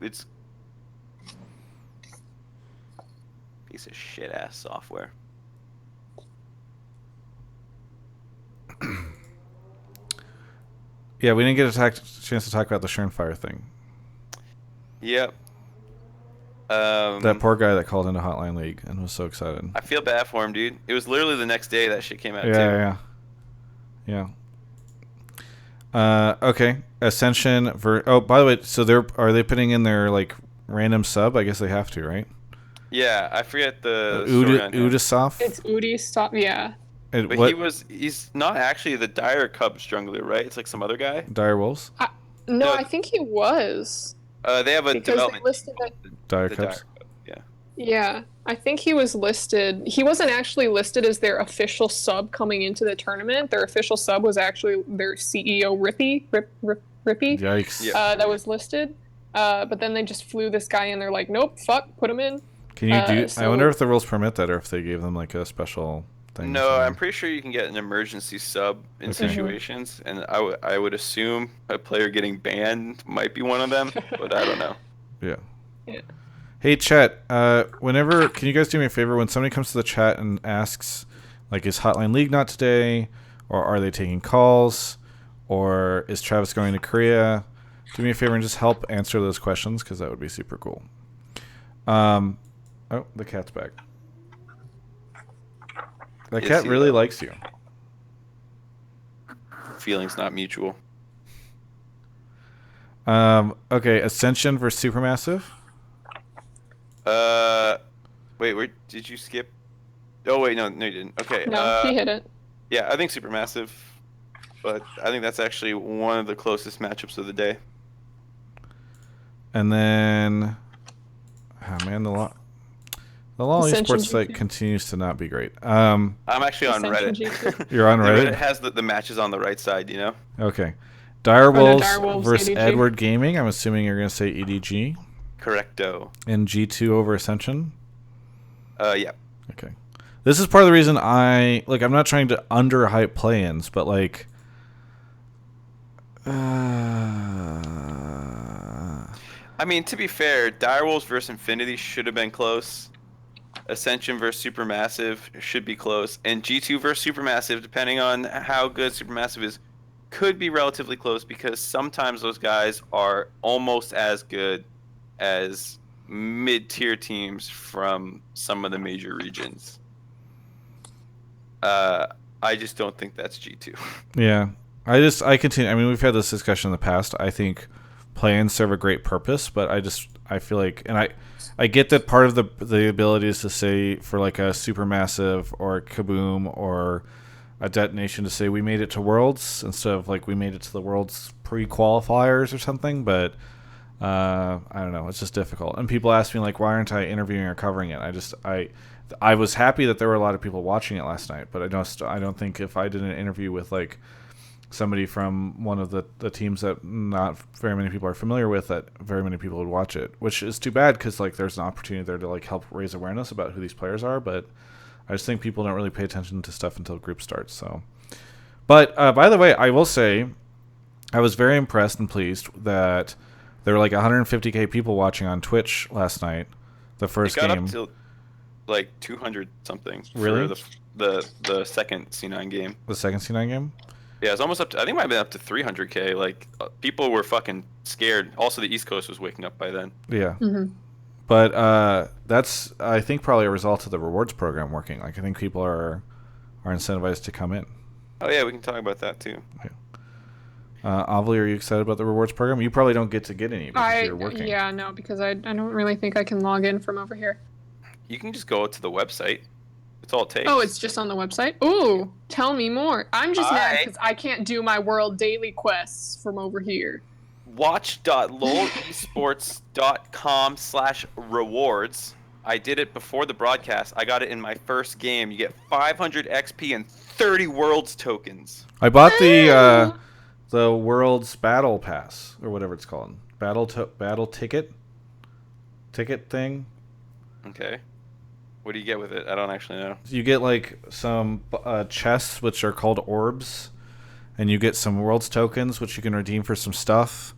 Speaker 2: piece of shit ass software.
Speaker 1: Yeah, we didn't get a chance to talk about the Schernfire thing.
Speaker 2: Yep.
Speaker 1: That poor guy that called into Hotline League and was so excited.
Speaker 2: I feel bad for him, dude. It was literally the next day that shit came out,
Speaker 1: Yeah. Okay. Ascension. By the way, so are they putting in their like random sub? I guess they have to, right?
Speaker 2: Yeah, I forget the
Speaker 1: Udasov.
Speaker 3: It's Udasov, yeah.
Speaker 2: But he's not actually the Dire Cub Strangler, right? It's like some other guy.
Speaker 1: Dire Wolves?
Speaker 3: No, I think he was.
Speaker 2: They have a development.
Speaker 3: They listed
Speaker 1: Dire Cubs.
Speaker 2: Yeah.
Speaker 3: Yeah, I think he was listed. He wasn't actually listed as their official sub coming into the tournament. Their official sub was actually their CEO Rippy.
Speaker 1: Yikes.
Speaker 2: Yeah.
Speaker 3: That was listed. But then they just flew this guy in. They're like, nope, fuck, put him in.
Speaker 1: Can you do? I wonder if the rules permit that, or if they gave them like a special thing.
Speaker 2: No, I'm pretty sure you can get an emergency sub in situations, and I would assume a player getting banned might be one of them, but I don't know.
Speaker 1: Yeah. Hey, chat. Can you guys do me a favor? When somebody comes to the chat and asks, like, is Hotline League not today, or are they taking calls, or is Travis going to Korea? Do me a favor and just help answer those questions, because that would be super cool. Oh, the cat's back. That cat really likes you.
Speaker 2: Feelings not mutual.
Speaker 1: Okay, Ascension versus Supermassive.
Speaker 2: Wait, where did you skip? Oh wait, no, you didn't. Okay.
Speaker 3: No, he hit it.
Speaker 2: Yeah, I think Supermassive, but I think that's actually one of the closest matchups of the day.
Speaker 1: And then, the LoL esports site continues to not be great.
Speaker 2: I'm actually on Reddit.
Speaker 1: You're on Reddit?
Speaker 2: Reddit has the matches on the right side, you know?
Speaker 1: Okay. Direwolves versus
Speaker 3: EDG.
Speaker 1: Edward Gaming. I'm assuming you're going to say EDG.
Speaker 2: Correcto.
Speaker 1: And G2 over Ascension?
Speaker 2: Yeah.
Speaker 1: Okay. This is part of the reason I'm not trying to underhype play-ins, but like...
Speaker 2: I mean, to be fair, Direwolves versus Infinity should have been close. Ascension versus Supermassive should be close. And G2 versus Supermassive, depending on how good Supermassive is, could be relatively close because sometimes those guys are almost as good as mid-tier teams from some of the major regions. I just don't think that's G2.
Speaker 1: Yeah. I continue. I mean, we've had this discussion in the past. I think play-ins serve a great purpose, but I feel like, and I get that part of the ability is to say for like a Supermassive or Kaboom or a Detonation to say we made it to Worlds instead of like we made it to the Worlds pre-qualifiers or something, but I don't know, it's just difficult. And people ask me like, why aren't I interviewing or covering it? I was happy that there were a lot of people watching it last night, but I don't think if I did an interview with like somebody from one of the teams that not very many people are familiar with, that very many people would watch it, which is too bad because like there's an opportunity there to like help raise awareness about who these players are, but I just think people don't really pay attention to stuff until group starts. So, but by the way, I will say I was very impressed and pleased that there were like 150,000 people watching on Twitch last night. The first game
Speaker 2: up to like 200 something.
Speaker 1: Really?
Speaker 2: For the second C9 game.
Speaker 1: The second C9 game?
Speaker 2: Yeah, it's almost up to, I think it might have been up to 300K. Like, people were fucking scared. Also, the East Coast was waking up by then.
Speaker 1: Yeah. Mm-hmm. But that's, I think, probably a result of the rewards program working. Like, I think people are incentivized to come in.
Speaker 2: Oh yeah, we can talk about that too.
Speaker 1: Ovilee, are you excited about the rewards program? You probably don't get any because you're working.
Speaker 3: Yeah, no, because I don't really think I can log in from over here.
Speaker 2: You can just go to the website. It's all it takes.
Speaker 3: Oh, it's just on the website? Ooh, tell me more. I'm just mad because I can't do my world daily quests from over here.
Speaker 2: Watch.lolesports.com/rewards. I did it before the broadcast. I got it in my first game. You get 500 XP and 30 worlds tokens.
Speaker 1: I bought the World's Battle Pass or whatever it's called. Battle ticket thing.
Speaker 2: Okay. What do you get with it? I don't actually know.
Speaker 1: You get like some chests which are called orbs, and you get some world's tokens which you can redeem for some stuff.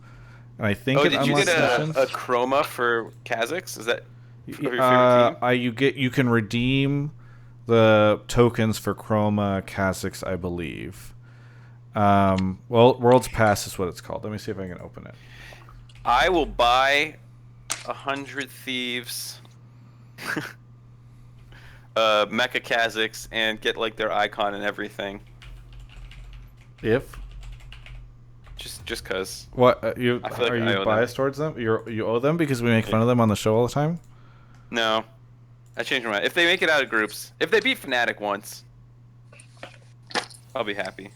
Speaker 1: And I think
Speaker 2: did you get a chroma for Kazakhs? Is that for your favorite team?
Speaker 1: You can redeem the tokens for chroma Kazakhs, I believe. World's Pass is what it's called. Let me see if I can open it.
Speaker 2: I will buy 100 Thieves, Mecha Kazakhs, and get like their icon and everything.
Speaker 1: If
Speaker 2: just cause.
Speaker 1: What
Speaker 2: I feel like
Speaker 1: are you biased towards them? You owe them because we make fun of them on the show all the time.
Speaker 2: No, I changed my mind. If they make it out of groups, if they beat Fnatic once, I'll be happy.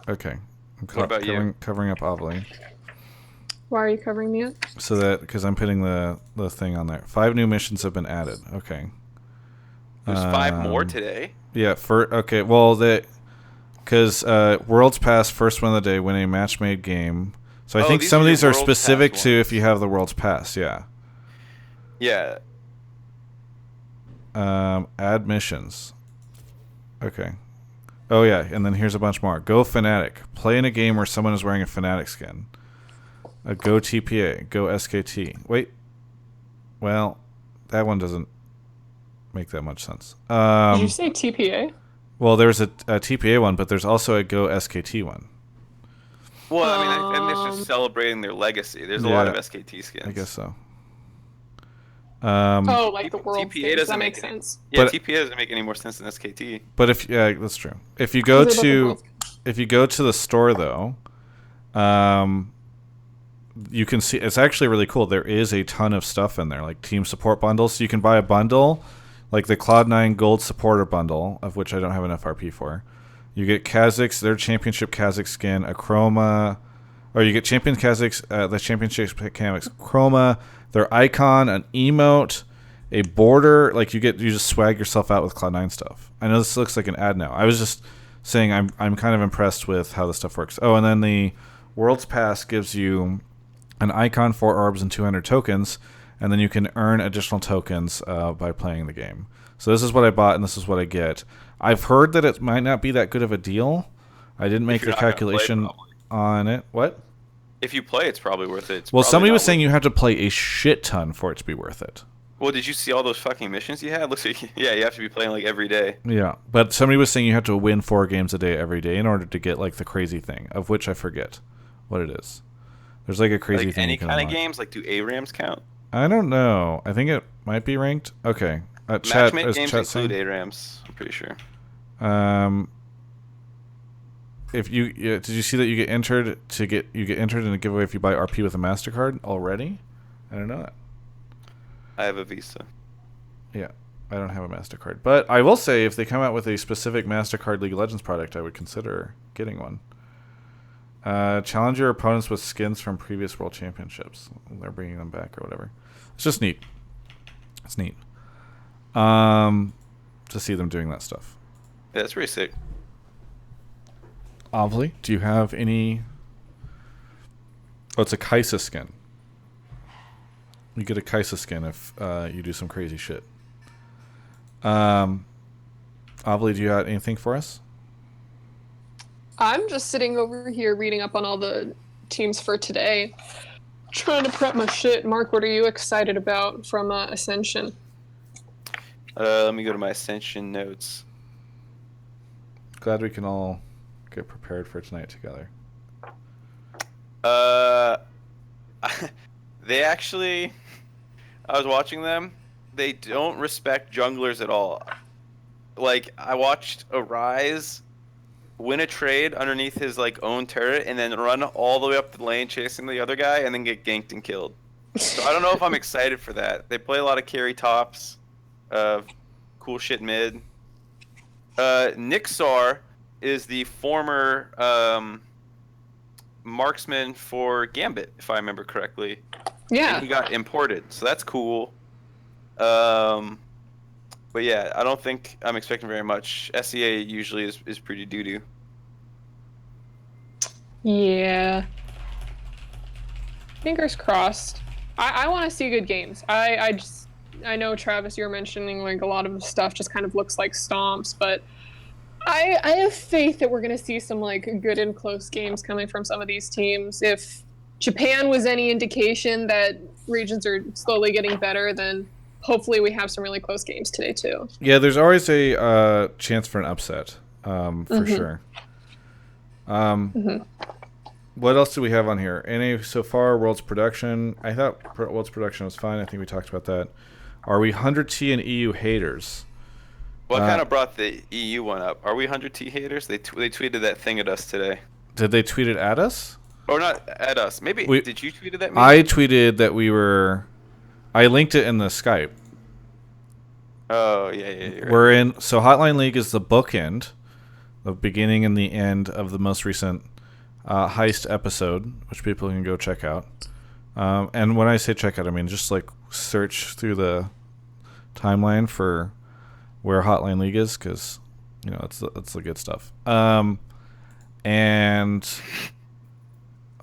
Speaker 1: Okay.
Speaker 2: What about you?
Speaker 1: Covering up Ovilee.
Speaker 3: Why are you covering me up?
Speaker 1: So that because I'm putting the thing on there. 5 new missions have been added. Okay.
Speaker 2: There's 5 more today.
Speaker 1: Yeah. Okay. Well, because Worlds Pass first one of the day win a match made game. So I think some of these are specific to if you have the Worlds Pass. Yeah.
Speaker 2: Yeah.
Speaker 1: Add missions. Okay. Oh yeah, and then here's a bunch more. Go Fnatic. Play in a game where someone is wearing a Fnatic skin. Go TPA. Go SKT. Wait. Well, that one doesn't make that much sense.
Speaker 3: Did you say TPA?
Speaker 1: Well, there's a TPA one, but there's also a Go SKT one.
Speaker 2: Well, I mean, and it's just celebrating their legacy. There's a lot of SKT skins.
Speaker 1: I guess so.
Speaker 3: Like the world
Speaker 2: TPA doesn't
Speaker 3: that makes sense.
Speaker 2: Yeah, TPA doesn't make any more sense than SKT.
Speaker 1: But that's true. If you go to the store though, you can see it's actually really cool. There is a ton of stuff in there, like team support bundles. So you can buy a bundle, like the Cloud9 Gold Supporter bundle, of which I don't have an FRP for. You get Kazakhs, their Championship Kazakh skin, a chroma, or you get Champion Kazakhs, the Championship Kazakhs chroma, their icon, an emote, a border. Like you just swag yourself out with Cloud9 stuff. I know this looks like an ad now. I was just saying I'm kind of impressed with how this stuff works. Oh, and then the World's Pass gives you an icon, 4 orbs, and 200 tokens, and then you can earn additional tokens by playing the game. So this is what I bought, and this is what I get. I've heard that it might not be that good of a deal. I didn't make the calculation on it. What?
Speaker 2: If you play, it's probably worth it.
Speaker 1: Well, somebody was saying you have to play a shit ton for it to be worth it.
Speaker 2: Well, did you see all those fucking missions you had? Looks like, yeah, you have to be playing like every day.
Speaker 1: Yeah, but somebody was saying you have to win 4 games a day every day in order to get like the crazy thing, of which I forget what it is. There's like a crazy thing.
Speaker 2: Any kind of games, like do ARAMs count?
Speaker 1: I don't know. I think it might be ranked. Okay.
Speaker 2: Matchmade games include ARAMs, I'm pretty sure.
Speaker 1: If you did you see that you get entered in a giveaway if you buy RP with a MasterCard already? I don't know that.
Speaker 2: I have a Visa.
Speaker 1: Yeah, I don't have a MasterCard, but I will say if they come out with a specific MasterCard League of Legends product, I would consider getting one. Challenge your opponents with skins from previous World Championships. They're bringing them back or whatever. It's just neat. It's neat. To see them doing that stuff.
Speaker 2: Yeah, that's pretty sick.
Speaker 1: Ovilee, do you have any? Oh, it's a Kaisa skin. You get a Kaisa skin if you do some crazy shit. Ovilee, do you have anything for us?
Speaker 3: I'm just sitting over here reading up on all the teams for today, trying to prep my shit. Mark, what are you excited about from Ascension?
Speaker 2: Let me go to my Ascension notes.
Speaker 1: Glad we can all get prepared for tonight together.
Speaker 2: They actually, I was watching them. They don't respect junglers at all. Like I watched Arise win a trade underneath his like own turret and then run all the way up the lane chasing the other guy and then get ganked and killed. So I don't know if I'm excited for that. They play a lot of carry tops, cool shit mid. Nixar is the former marksman for Gambit, if I remember correctly.
Speaker 3: Yeah.
Speaker 2: And he got imported, so that's cool. But yeah, I don't think I'm expecting very much. SEA usually is pretty doo-doo.
Speaker 3: Yeah. Fingers crossed. I want to see good games. I know, Travis, you were mentioning like a lot of the stuff just kind of looks like stomps, but I have faith that we're going to see some like good and close games coming from some of these teams. If Japan was any indication that regions are slowly getting better, then hopefully we have some really close games today too.
Speaker 1: Yeah, there's always a chance for an upset, for sure. What else do we have on here? Any so far? World's production. I thought World's production was fine. I think we talked about that. Are we 100T and EU haters?
Speaker 2: What kind of brought the EU one up? Are we 100T haters? They tweeted that thing at us today.
Speaker 1: Did they tweet it at us?
Speaker 2: Or not at us. Maybe. Did you tweet it at me?
Speaker 1: I tweeted that we were... I linked it in the Skype.
Speaker 2: Oh, yeah.
Speaker 1: We're in... So Hotline League is the bookend, the beginning and the end of the most recent heist episode, which people can go check out. And when I say check out, I mean just like search through the timeline for where Hotline League is, because you know it's the good stuff. And I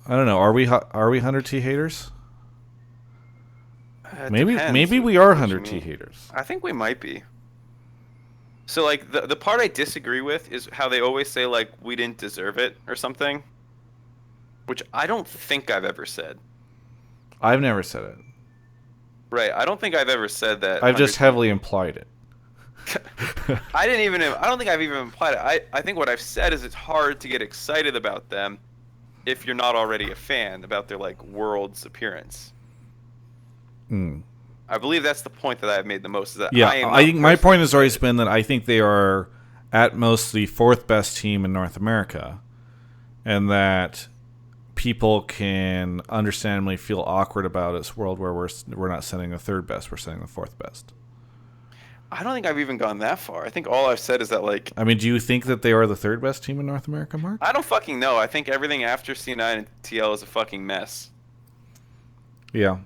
Speaker 1: don't know, are we 100T haters? Maybe we are 100T haters.
Speaker 2: I think we might be. So like the part I disagree with is how they always say like we didn't deserve it or something, which I don't think I've ever said.
Speaker 1: I've never said it.
Speaker 2: Right, I don't think I've ever said that.
Speaker 1: I've just heavily implied it.
Speaker 2: I don't think I've even implied it. I think what I've said is it's hard to get excited about them if you're not already a fan about their like Worlds appearance. I believe that's the point that I've made the most. Is that
Speaker 1: I think my point has always been that I think they are at most the fourth best team in North America, and that people can understandably feel awkward about this world where we're not sending the third best, we're sending the fourth best.
Speaker 2: I don't think I've even gone that far. I think all I've said is that like...
Speaker 1: I mean, do you think that they are the third best team in North America, Mark?
Speaker 2: I don't fucking know. I think everything after C9 and TL is a fucking mess.
Speaker 1: Yeah.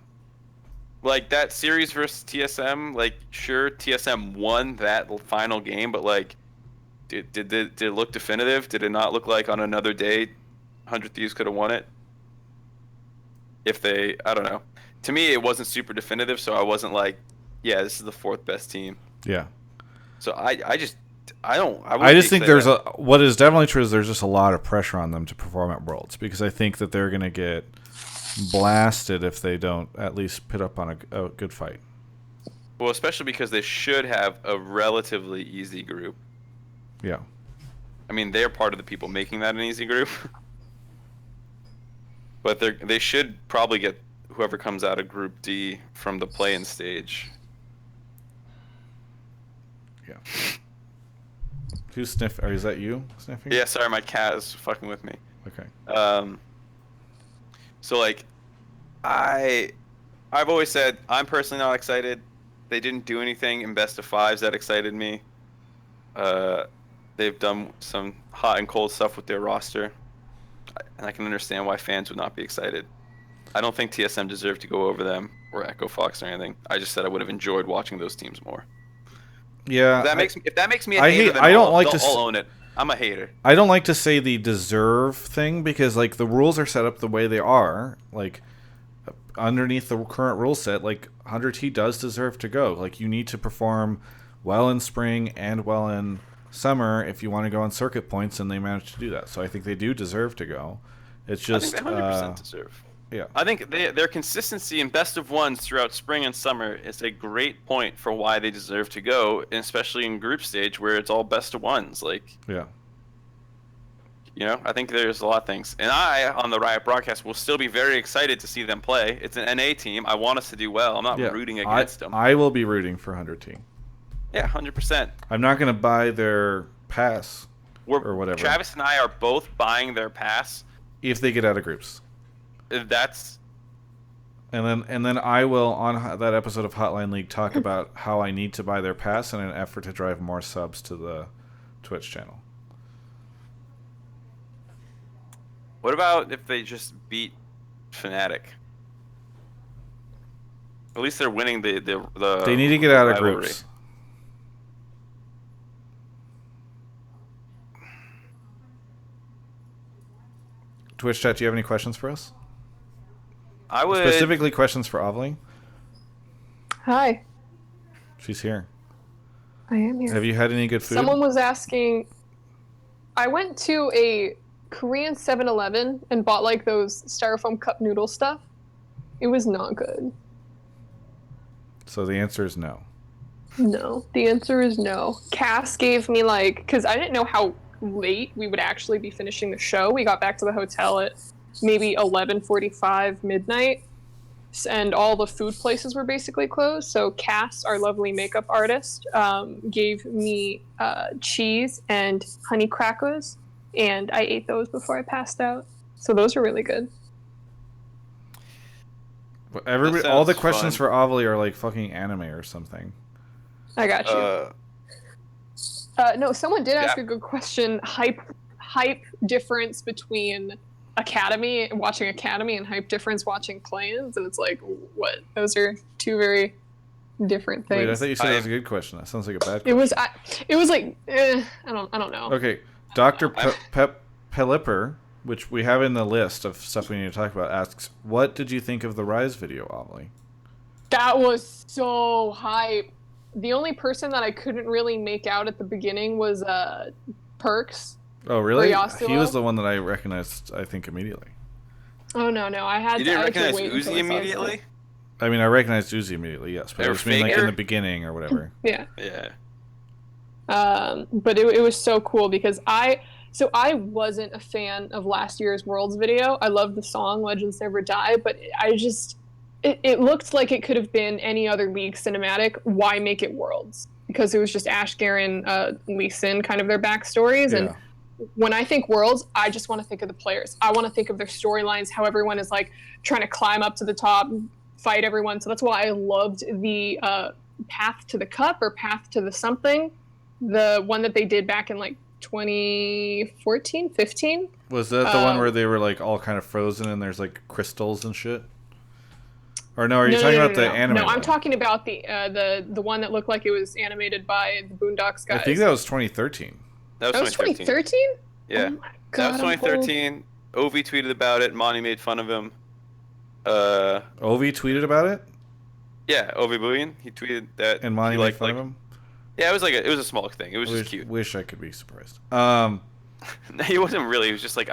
Speaker 2: Like, that series versus TSM, like, sure, TSM won that final game, but, like, did it look definitive? Did it not look like on another day 100 Thieves could have won it? I don't know. To me, it wasn't super definitive, so I wasn't like, yeah, this is the fourth best team.
Speaker 1: Yeah.
Speaker 2: So I just think
Speaker 1: what is definitely true is there's just a lot of pressure on them to perform at Worlds, because I think that they're going to get blasted if they don't at least put up on a good fight.
Speaker 2: Well, especially because they should have a relatively easy group.
Speaker 1: Yeah.
Speaker 2: I mean, they're part of the people making that an easy group. But they should probably get whoever comes out of Group D from the play-in stage.
Speaker 1: Yeah. Who's sniffing? Or is that you sniffing?
Speaker 2: Yeah, sorry, my cat is fucking with me.
Speaker 1: Okay.
Speaker 2: So like, I've always said I'm personally not excited. They didn't do anything in best of fives that excited me. They've done some hot and cold stuff with their roster, and I can understand why fans would not be excited. I don't think TSM deserved to go over them or Echo Fox or anything. I just said I would have enjoyed watching those teams more.
Speaker 1: Yeah.
Speaker 2: If that makes me a hater, then I'll own it. I'm a hater.
Speaker 1: I don't like to say the deserve thing, because like the rules are set up the way they are. Like underneath the current rule set, like 100T does deserve to go. Like you need to perform well in spring and well in summer if you want to go on circuit points, and they managed to do that. So I think they do deserve to go. It's just
Speaker 2: I think they 100% deserve.
Speaker 1: Yeah.
Speaker 2: I think their consistency in best of ones throughout spring and summer is a great point for why they deserve to go, and especially in group stage where it's all best of ones. Like,
Speaker 1: yeah.
Speaker 2: You know, I think there's a lot of things. And I, on the Riot broadcast, will still be very excited to see them play. It's an NA team. I want us to do well. I'm not rooting against them.
Speaker 1: I will be rooting for 100T.
Speaker 2: Yeah, 100%.
Speaker 1: I'm not going to buy their pass or whatever.
Speaker 2: Travis and I are both buying their pass.
Speaker 1: If they get out of groups.
Speaker 2: That's...
Speaker 1: And then I will, on that episode of Hotline League, talk about how I need to buy their pass in an effort to drive more subs to the Twitch channel.
Speaker 2: What about if they just beat Fnatic? At least they're winning the
Speaker 1: They need to get out of
Speaker 2: rivalry.
Speaker 1: groups. Twitch chat, do you have any questions for us?
Speaker 2: I would...
Speaker 1: Specifically questions for Ovilee?
Speaker 3: Hi.
Speaker 1: She's here.
Speaker 3: I am here.
Speaker 1: Have you had any good food?
Speaker 3: Someone was asking... I went to a Korean 7-Eleven and bought like those styrofoam cup noodle stuff. It was not good.
Speaker 1: So the answer is no.
Speaker 3: No. The answer is no. Cass gave me like... Because I didn't know how late we would actually be finishing the show. We got back to the hotel at maybe 11:45 midnight, and all the food places were basically closed. So Cass, our lovely makeup artist, gave me cheese and honey crackers, and I ate those before I passed out. So those are really good.
Speaker 1: Everybody, all the
Speaker 2: sounds
Speaker 1: questions
Speaker 2: fun.
Speaker 1: for Ovilee are like fucking anime or something.
Speaker 3: I got you. No, someone did ask
Speaker 2: Yeah.
Speaker 3: a good question. Hype difference between watching Academy and hype difference watching playins, and it's like, what? Those are two very different things.
Speaker 1: Wait, I thought you said that was a good question. That sounds like a bad question.
Speaker 3: It was like, I don't know.
Speaker 1: Okay, Dr. Pelipper, which we have in the list of stuff we need to talk about, asks, what did you think of the Rise video, Ovilee?
Speaker 3: That was so hype. The only person that I couldn't really make out at the beginning was Perks.
Speaker 1: Oh, really?
Speaker 3: Yasuo?
Speaker 1: He was the one that I recognized, I think, immediately.
Speaker 3: Oh, no. I had
Speaker 2: You
Speaker 3: to
Speaker 2: didn't
Speaker 3: I had to
Speaker 2: recognize
Speaker 3: wait until I
Speaker 2: Uzi
Speaker 3: saw
Speaker 2: immediately?
Speaker 3: stuff.
Speaker 1: I mean, I recognized Uzi immediately, yes, but I
Speaker 2: Or
Speaker 1: just mean like in
Speaker 2: Faker?
Speaker 1: the beginning or whatever.
Speaker 3: Yeah.
Speaker 2: Yeah.
Speaker 3: But it was so cool because I wasn't a fan of last year's Worlds video. I love the song Legends Never Die, but it looked like it could have been any other League cinematic. Why make it Worlds? Because it was just Ash, Garen, Lee Sin, kind of their backstories. And when I think Worlds, I just want to think of the players. I want to think of their storylines, how everyone is like trying to climb up to the top, fight everyone. So that's why I loved the Path to the Cup or Path to the something, the one that they did back in like 2014, 15.
Speaker 1: Was that the one where they were like all kind of frozen and there's like crystals and shit? Or no, are you talking about the anime?
Speaker 3: No, I'm
Speaker 1: one?
Speaker 3: talking about the one that looked like it was animated by the Boondocks guys.
Speaker 1: I think that was 2013.
Speaker 2: That was 2013.
Speaker 3: 2013?
Speaker 2: Yeah.
Speaker 3: Oh my God,
Speaker 2: That was 2013. Ovi tweeted about it. Monty made fun of him.
Speaker 1: Ovi tweeted about it?
Speaker 2: Yeah, Ovi Booyan. He tweeted that.
Speaker 1: And Monty
Speaker 2: he
Speaker 1: made fun of him?
Speaker 2: Yeah, it was a small thing. It was just cute.
Speaker 1: Wish I could be surprised.
Speaker 2: He wasn't really. He was just like,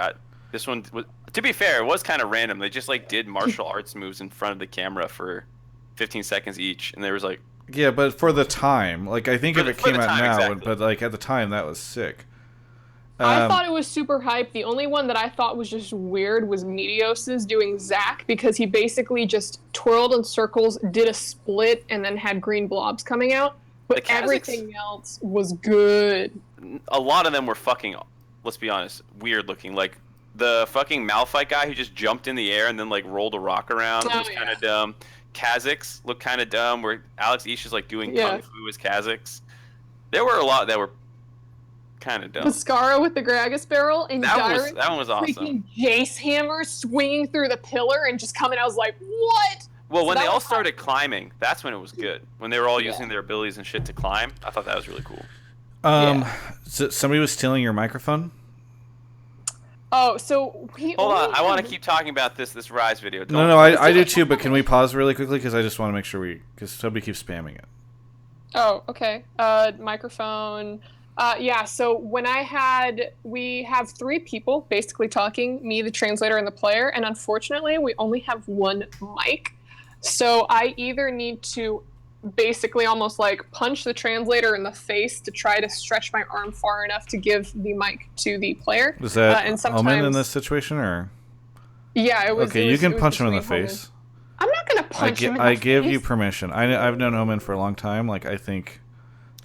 Speaker 2: this one was. To be fair, it was kind of random. They just like did martial arts moves in front of the camera for 15 seconds each, and there was like.
Speaker 1: Yeah, but for the time, like I think if it came out now,
Speaker 2: exactly.
Speaker 1: but like at the time that was sick.
Speaker 3: I thought it was super hype. The only one that I thought was just weird was Meteos's doing Zac, because he basically just twirled in circles, did a split, and then had green blobs coming out. But everything else was good.
Speaker 2: A lot of them were fucking, let's be honest, weird looking. Like the fucking Malphite guy who just jumped in the air and then like rolled a rock around was kind of dumb. Kha'Zix looked kind of dumb, where Alex Ish is like doing kung fu as Kha'Zix. There were a lot that were kind of dumb.
Speaker 3: Mascara with the Gragas barrel and
Speaker 2: that one was awesome.
Speaker 3: Freaking Jace hammer swinging through the pillar and just coming. I was like, what?
Speaker 2: Well, when they all started climbing, that's when it was good. When they were all using their abilities and shit to climb, I thought that was really cool.
Speaker 1: So somebody was stealing your microphone?
Speaker 3: Oh, so
Speaker 2: Hold on, I want to keep talking about this Rise video.
Speaker 1: No, I do too, but can we pause really quickly? Because I just want to make sure because somebody keeps spamming it.
Speaker 3: Oh, okay. Microphone. Yeah, so when we have 3 people basically talking, me, the translator, and the player, and unfortunately we only have one mic. So I either need to basically almost like punch the translator in the face to try to stretch my arm far enough to give the mic to the player.
Speaker 1: Is that
Speaker 3: and
Speaker 1: Omen in this situation, or?
Speaker 3: Yeah, it was.
Speaker 1: Okay, you can punch him in the face.
Speaker 3: I'm not gonna punch him in the
Speaker 1: I give
Speaker 3: face.
Speaker 1: you permission. I've known Omen for a long time. Like, I think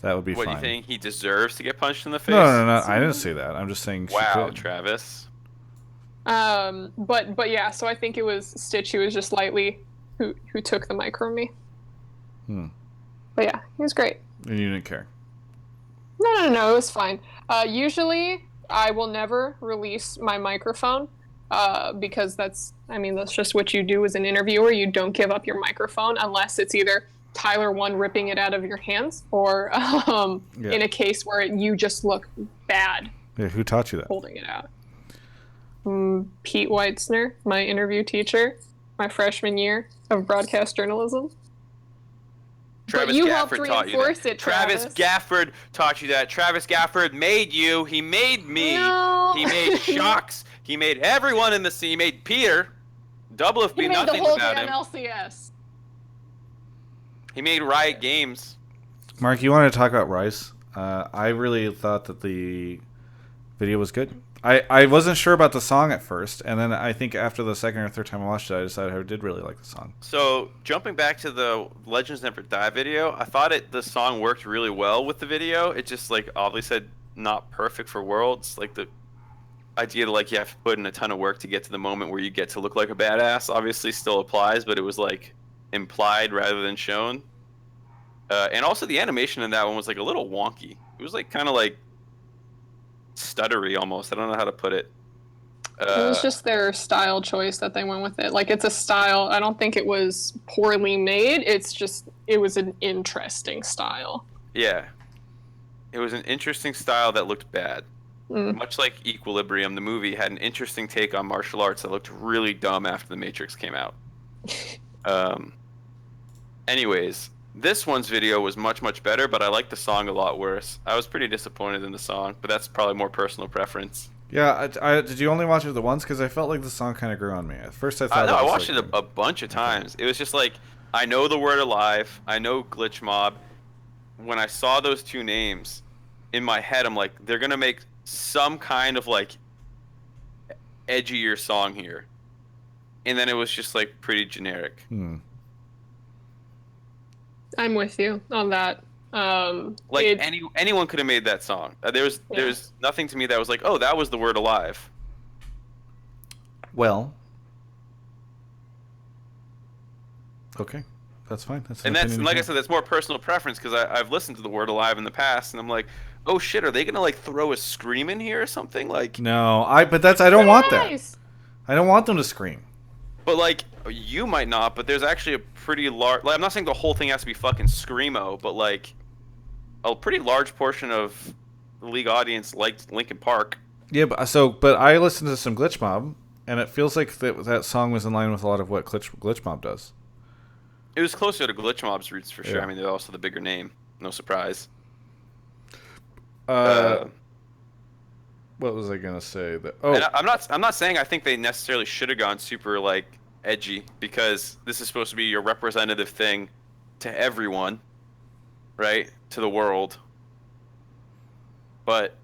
Speaker 1: that would be
Speaker 2: What
Speaker 1: fine.
Speaker 2: do you think? He deserves to get punched in the face?
Speaker 1: No. I didn't say that. I'm just saying she
Speaker 2: Wow,
Speaker 1: could.
Speaker 2: Travis.
Speaker 3: But yeah, so I think it was Stitch who was just lightly who took the mic from me. But yeah, he was great.
Speaker 1: And you didn't care.
Speaker 3: No, it was fine. Usually I will never release my microphone because that's just what you do as an interviewer. You don't give up your microphone unless it's either Tyler one ripping it out of your hands or in a case where you just look bad.
Speaker 1: Yeah, who taught you that?
Speaker 3: Holding it out. Pete Weitzner, my interview teacher, my freshman year of broadcast journalism.
Speaker 2: Travis
Speaker 3: but you
Speaker 2: Gafford
Speaker 3: helped
Speaker 2: taught you
Speaker 3: reinforce
Speaker 2: that.
Speaker 3: it, Travis.
Speaker 2: Gafford taught you that. Travis Gafford made you. He made me.
Speaker 3: No.
Speaker 2: He made Shocks. He made everyone in the scene. He made Peter. Double if
Speaker 3: He
Speaker 2: be
Speaker 3: made
Speaker 2: nothing
Speaker 3: the whole
Speaker 2: without
Speaker 3: damn
Speaker 2: him.
Speaker 3: LCS.
Speaker 2: He made Riot Games.
Speaker 1: Mark, you wanted to talk about Rice. I really thought that the video was good. I wasn't sure about the song at first, and then I think after the second or third time I watched it, I decided I did really like the song.
Speaker 2: So, jumping back to the Legends Never Die video, I thought the song worked really well with the video. It just, like, obviously said not perfect for Worlds. Like, the idea that, like, you have to put in a ton of work to get to the moment where you get to look like a badass obviously still applies, but it was, like, implied rather than shown. And also the animation in that one was, like, a little wonky. It was, like, kind of, like, stuttery almost. I don't know how to put it.
Speaker 3: It was just their style choice that they went with it. Like, it's a style. I don't think it was poorly made. It was an interesting style.
Speaker 2: Yeah. It was an interesting style that looked bad. Much like Equilibrium, the movie had an interesting take on martial arts that looked really dumb after The Matrix came out. Anyways, this one's video was much, much better, but I liked the song a lot worse. I was pretty disappointed in the song, but that's probably more personal preference.
Speaker 1: Yeah, did you only watch it the once? Because I felt like the song kind of grew on me. At first I thought
Speaker 2: I watched it a bunch of times. It was just like, I know the word alive, I know Glitch Mob. When I saw those two names, in my head I'm like, they're going to make some kind of like edgier song here. And then it was just like pretty generic.
Speaker 3: I'm with you on that.
Speaker 2: Anyone could have made that song. There's nothing to me that was like, oh, that was the word alive.
Speaker 1: Well, okay, that's fine.
Speaker 2: And like I said, that's more personal preference because I've listened to the word alive in the past, and I'm like, oh shit, are they gonna like throw a scream in here or something? Like,
Speaker 1: no, I don't want that. I don't want them to scream.
Speaker 2: But like, you might not. But there's actually a pretty large. Like, I'm not saying the whole thing has to be fucking screamo, but like, a pretty large portion of the League audience liked Linkin Park.
Speaker 1: Yeah, but I listened to some Glitch Mob, and it feels like that song was in line with a lot of what Glitch Mob does.
Speaker 2: It was closer to Glitch Mob's roots for sure.
Speaker 1: Yeah.
Speaker 2: I mean, they're also the bigger name. No surprise.
Speaker 1: What was I gonna say?
Speaker 2: And I'm not saying I think they necessarily should have gone super like edgy because this is supposed to be your representative thing to everyone, right? To the world. But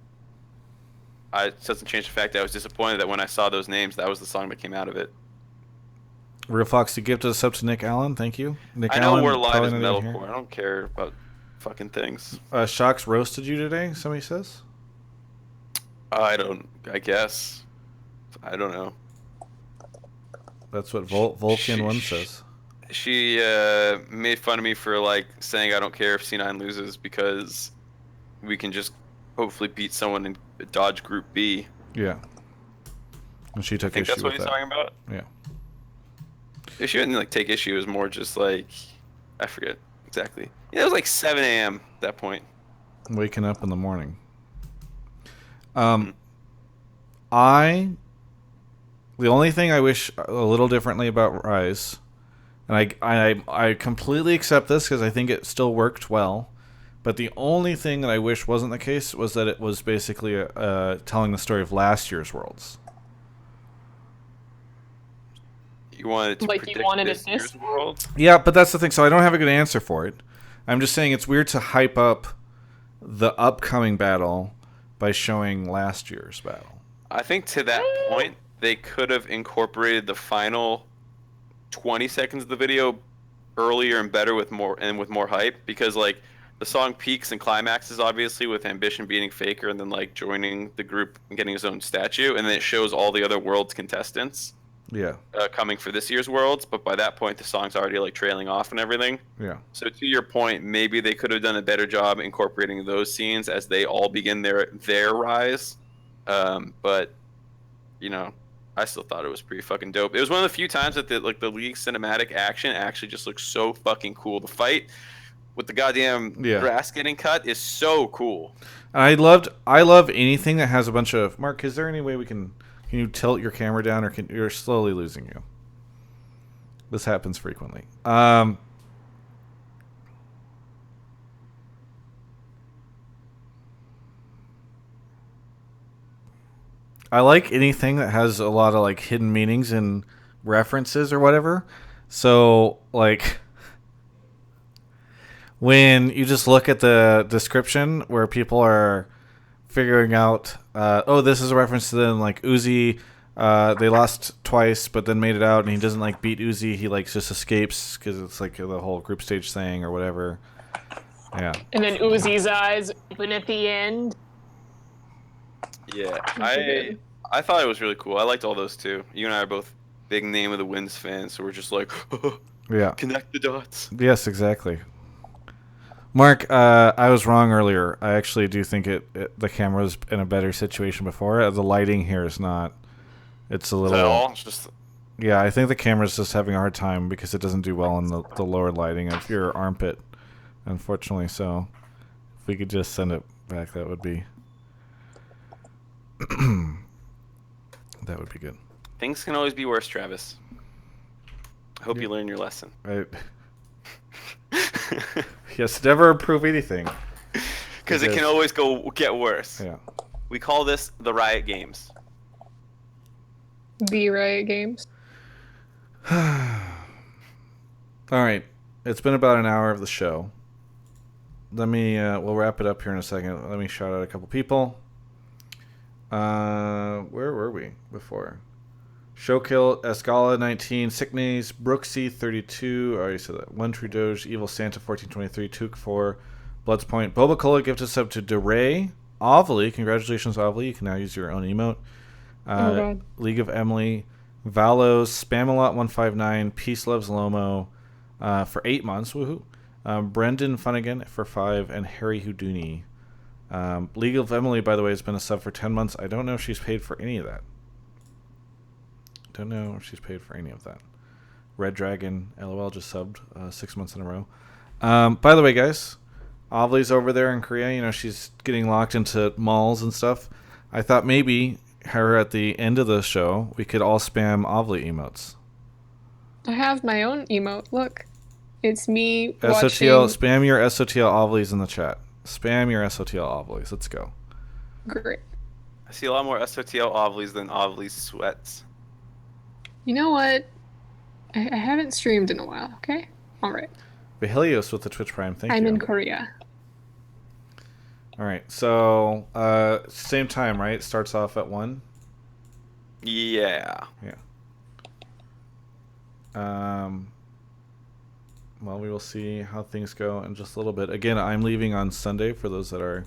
Speaker 2: it doesn't change the fact that I was disappointed that when I saw those names, that was the song that came out of it.
Speaker 1: Real Foxy gifted a sub to Nick Allen. Thank you, Nick
Speaker 2: I know
Speaker 1: Allen.
Speaker 2: Word Alive is metalcore. I don't care about fucking things.
Speaker 1: Shocks roasted you today. Somebody says.
Speaker 2: I guess. I don't know.
Speaker 1: That's what Vulcan 1 says.
Speaker 2: She made fun of me for like saying I don't care if C9 loses because we can just hopefully beat someone in Dodge Group B.
Speaker 1: Yeah. And she took
Speaker 2: I think
Speaker 1: issue
Speaker 2: that's what
Speaker 1: with
Speaker 2: he's
Speaker 1: that.
Speaker 2: talking about.
Speaker 1: Yeah.
Speaker 2: She didn't like take issue. It was more just like I forget exactly. Yeah, it was like 7 a.m. at that point.
Speaker 1: Waking up in the morning. The only thing I wish a little differently about Rise, and I completely accept this because I think it still worked well, but the only thing that I wish wasn't the case was that it was basically telling the story of last year's Worlds.
Speaker 2: You wanted to
Speaker 3: like
Speaker 2: predict
Speaker 3: you wanted
Speaker 2: this
Speaker 3: it
Speaker 2: year's
Speaker 3: this
Speaker 2: world?
Speaker 1: Yeah, but that's the thing. So I don't have a good answer for it. I'm just saying it's weird to hype up the upcoming battle by showing last year's battle.
Speaker 2: I think to that point, they could have incorporated the final 20 seconds of the video earlier and better with more hype because like the song peaks and climaxes obviously with Ambition beating Faker and then like joining the group and getting his own statue, and then it shows all the other Worlds contestants
Speaker 1: Yeah.
Speaker 2: coming for this year's Worlds. But by that point, the song's already like trailing off and everything.
Speaker 1: Yeah.
Speaker 2: So to your point, maybe they could have done a better job incorporating those scenes as they all begin their rise. But you know, I still thought it was pretty fucking dope. It was one of the few times that the League cinematic action actually just looks so fucking cool. The fight with the goddamn grass getting cut is so cool.
Speaker 1: I love anything that has a bunch of Mark. Is there any way can you tilt your camera down, or you're slowly losing you? This happens frequently. I like anything that has a lot of like hidden meanings and references or whatever. So like when you just look at the description where people are figuring out, this is a reference to them, like Uzi, they lost twice but then made it out, and he doesn't like beat Uzi, he like just escapes because it's like the whole group stage thing or whatever. Yeah.
Speaker 3: And then Uzi's eyes open at the end.
Speaker 2: Yeah, I thought it was really cool. I liked all those too. You and I are both big Name of the Winds fans, so we're just like,
Speaker 1: yeah,
Speaker 2: connect the dots.
Speaker 1: Yes, exactly. Mark, I was wrong earlier. I actually do think the camera's in a better situation before. The lighting here is not. It's a little.
Speaker 2: Is that all? It's just.
Speaker 1: Yeah, I think the camera's just having a hard time because it doesn't do well in the lower lighting of your armpit, unfortunately. So, if we could just send it back, that would be. That would be good.
Speaker 2: Things can always be worse, Travis. I hope you learn your lesson.
Speaker 1: Yes, never improve anything.
Speaker 2: Because it can always get worse.
Speaker 1: Yeah.
Speaker 2: We call this the Riot Games.
Speaker 3: The Riot Games.
Speaker 1: All right. It's been about an hour of the show. Let me, we'll wrap it up here in a second. Let me shout out a couple people. Where were we before? Showkill, Escala 19, Sicknays, Brooksy 32, I already said that. One True Doge, Evil Santa 1423, Took 4, Bloods Point, Boba Cola gifted sub to DeRay, Ovilee, congratulations Ovilee, you can now use your own emote. League of Emily, Valos, Spamalot 159, Peace Loves Lomo for 8 months, woohoo. Brendan Funnigan for 5, and Harry Houdini. League of Emily, by the way, has been a sub for 10 months. I don't know if she's paid for any of that. Don't know if she's paid for any of that. Red Dragon, LOL, just subbed 6 months in a row. By the way, guys, Ovilee's over there in Korea. You know, she's getting locked into malls and stuff. I thought maybe her at the end of the show, we could all spam Ovilee emotes.
Speaker 3: I have my own emote. Look. It's me
Speaker 1: SOTL,
Speaker 3: watching...
Speaker 1: spam your SOTL Ovilees in the chat. Spam your SOTL Ovilees. Let's go.
Speaker 3: Great.
Speaker 2: I see a lot more SOTL Ovilees than Ovilees sweats.
Speaker 3: You know what? I haven't streamed in a while, okay? Alright.
Speaker 1: Vihelios with the Twitch Prime. Thank you.
Speaker 3: I'm in Korea.
Speaker 1: Alright, so same time, right? Starts off at 1?
Speaker 2: Yeah.
Speaker 1: Yeah. Well, we will see how things go in just a little bit. Again, I'm leaving on Sunday for those that are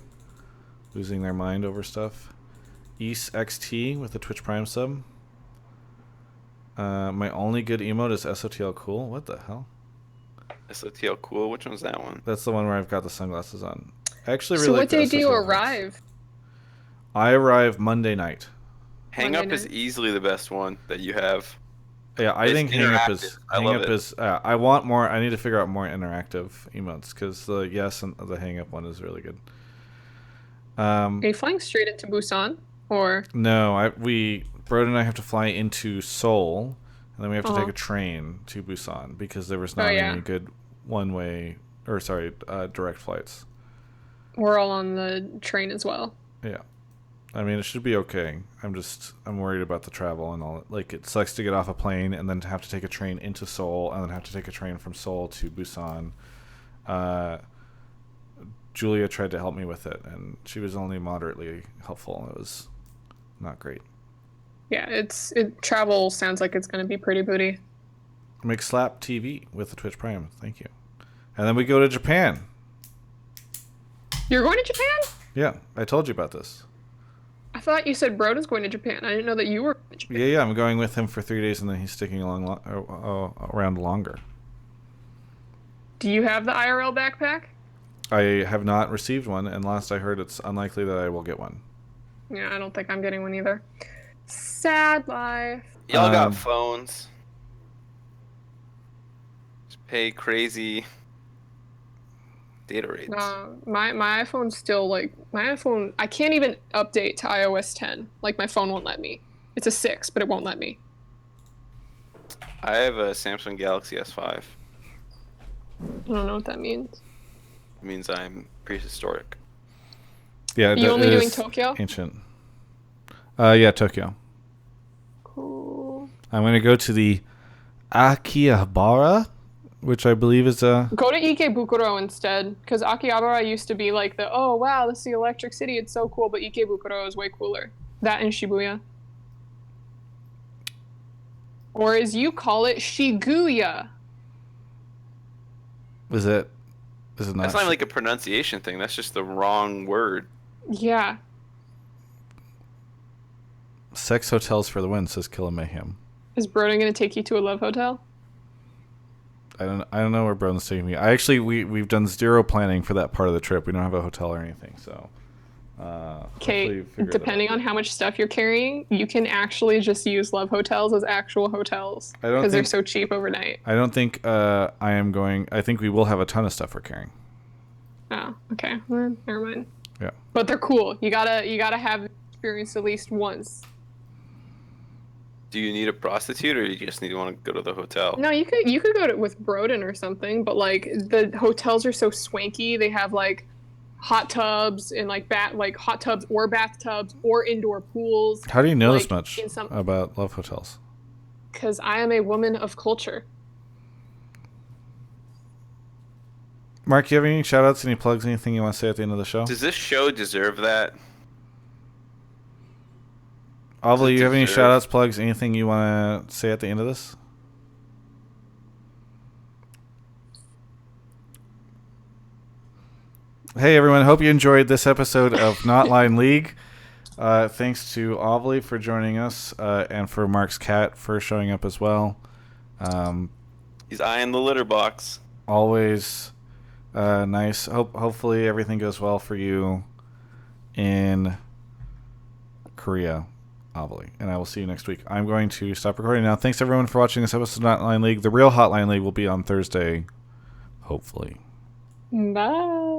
Speaker 1: losing their mind over stuff. East XT with the Twitch Prime sub. My only good emote is SOTL Cool. What the hell?
Speaker 2: SOTL Cool? Which one's that one?
Speaker 1: That's the one where I've got the sunglasses on. I actually really
Speaker 3: so
Speaker 1: like
Speaker 3: what day do you
Speaker 1: SOTL
Speaker 3: arrive?
Speaker 1: I arrive Monday night.
Speaker 2: Hang Up is easily the best one that you have.
Speaker 1: Yeah, I think Hang Up is. I want more. I need to figure out more interactive emotes because the yes and the Hang Up one is really good.
Speaker 3: Are you flying straight into Busan, or
Speaker 1: no? Broden and I have to fly into Seoul, and then we have to take a train to Busan because there was not any good direct flights.
Speaker 3: We're all on the train as well.
Speaker 1: Yeah. I mean, it should be okay. I'm worried about the travel and all. Like, it sucks to get off a plane and then to have to take a train into Seoul and then have to take a train from Seoul to Busan. Julia tried to help me with it, and she was only moderately helpful. It was not great.
Speaker 3: Yeah, travel sounds like it's going to be pretty booty.
Speaker 1: McSlap TV with the Twitch Prime. Thank you. And then we go to Japan.
Speaker 3: You're going to Japan?
Speaker 1: Yeah, I told you about this.
Speaker 3: I thought you said Broden was going to Japan. I didn't know that you were going to Japan.
Speaker 1: Yeah, I'm going with him for 3 days, and then he's sticking around longer.
Speaker 3: Do you have the IRL backpack?
Speaker 1: I have not received one, and last I heard, it's unlikely that I will get one.
Speaker 3: Yeah, I don't think I'm getting one either. Sad life.
Speaker 2: Y'all got phones. Just pay crazy data rates.
Speaker 3: My iPhone's still my iPhone. I can't even update to iOS 10. Like my phone won't let me. It's a 6, but it won't let me.
Speaker 2: I have a Samsung Galaxy S5.
Speaker 3: I don't know what that means.
Speaker 2: It means I'm prehistoric.
Speaker 1: Yeah,
Speaker 3: Are you only doing Tokyo?
Speaker 1: Ancient. Yeah, Tokyo.
Speaker 3: Cool.
Speaker 1: I'm going to go to the Akihabara, which I believe is a...
Speaker 3: Go to Ikebukuro instead, because Akihabara used to be like oh wow, this is the Electric City, it's so cool, but Ikebukuro is way cooler. That in Shibuya. Or as you call it, Shiguya.
Speaker 1: Is it not?
Speaker 2: That's not like a pronunciation thing. That's just the wrong word.
Speaker 3: Yeah.
Speaker 1: Sex hotels for the win, says Killa Mayhem.
Speaker 3: Is Broden gonna take you to a love hotel?
Speaker 1: I don't know where Broden's taking me. We've done zero planning for that part of the trip. We don't have a hotel or anything, so.
Speaker 3: Okay, depending on how much stuff you're carrying, you can actually just use love hotels as actual hotels because they're so cheap overnight.
Speaker 1: I don't think I am going. I think we will have a ton of stuff we're carrying.
Speaker 3: Oh, okay. Well, never mind.
Speaker 1: Yeah.
Speaker 3: But they're cool. You gotta have experience at least once.
Speaker 2: Do you need a prostitute, or you just want to go to the hotel?
Speaker 3: No, you could go with Broden or something, but like the hotels are so swanky. They have like hot tubs and hot tubs or bathtubs or indoor pools.
Speaker 1: How do you know this much about love hotels?
Speaker 3: Because I am a woman of culture.
Speaker 1: Mark, you have any shout outs, any plugs, anything you want to say at the end of the show?
Speaker 2: Does this show deserve that?
Speaker 1: Ovilee, you have any shout outs, plugs, anything you want to say at the end of this? Hey everyone, hope you enjoyed this episode of Notline League. Thanks to Ovilee for joining us, and for Mark's cat for showing up as well.
Speaker 2: He's eyeing the litter box.
Speaker 1: Always nice. Hopefully everything goes well for you in Korea, Ovilee. And I will see you next week. I'm going to stop recording now. Thanks everyone for watching this episode of Notline League. The real Hotline League will be on Thursday, hopefully.
Speaker 3: Bye.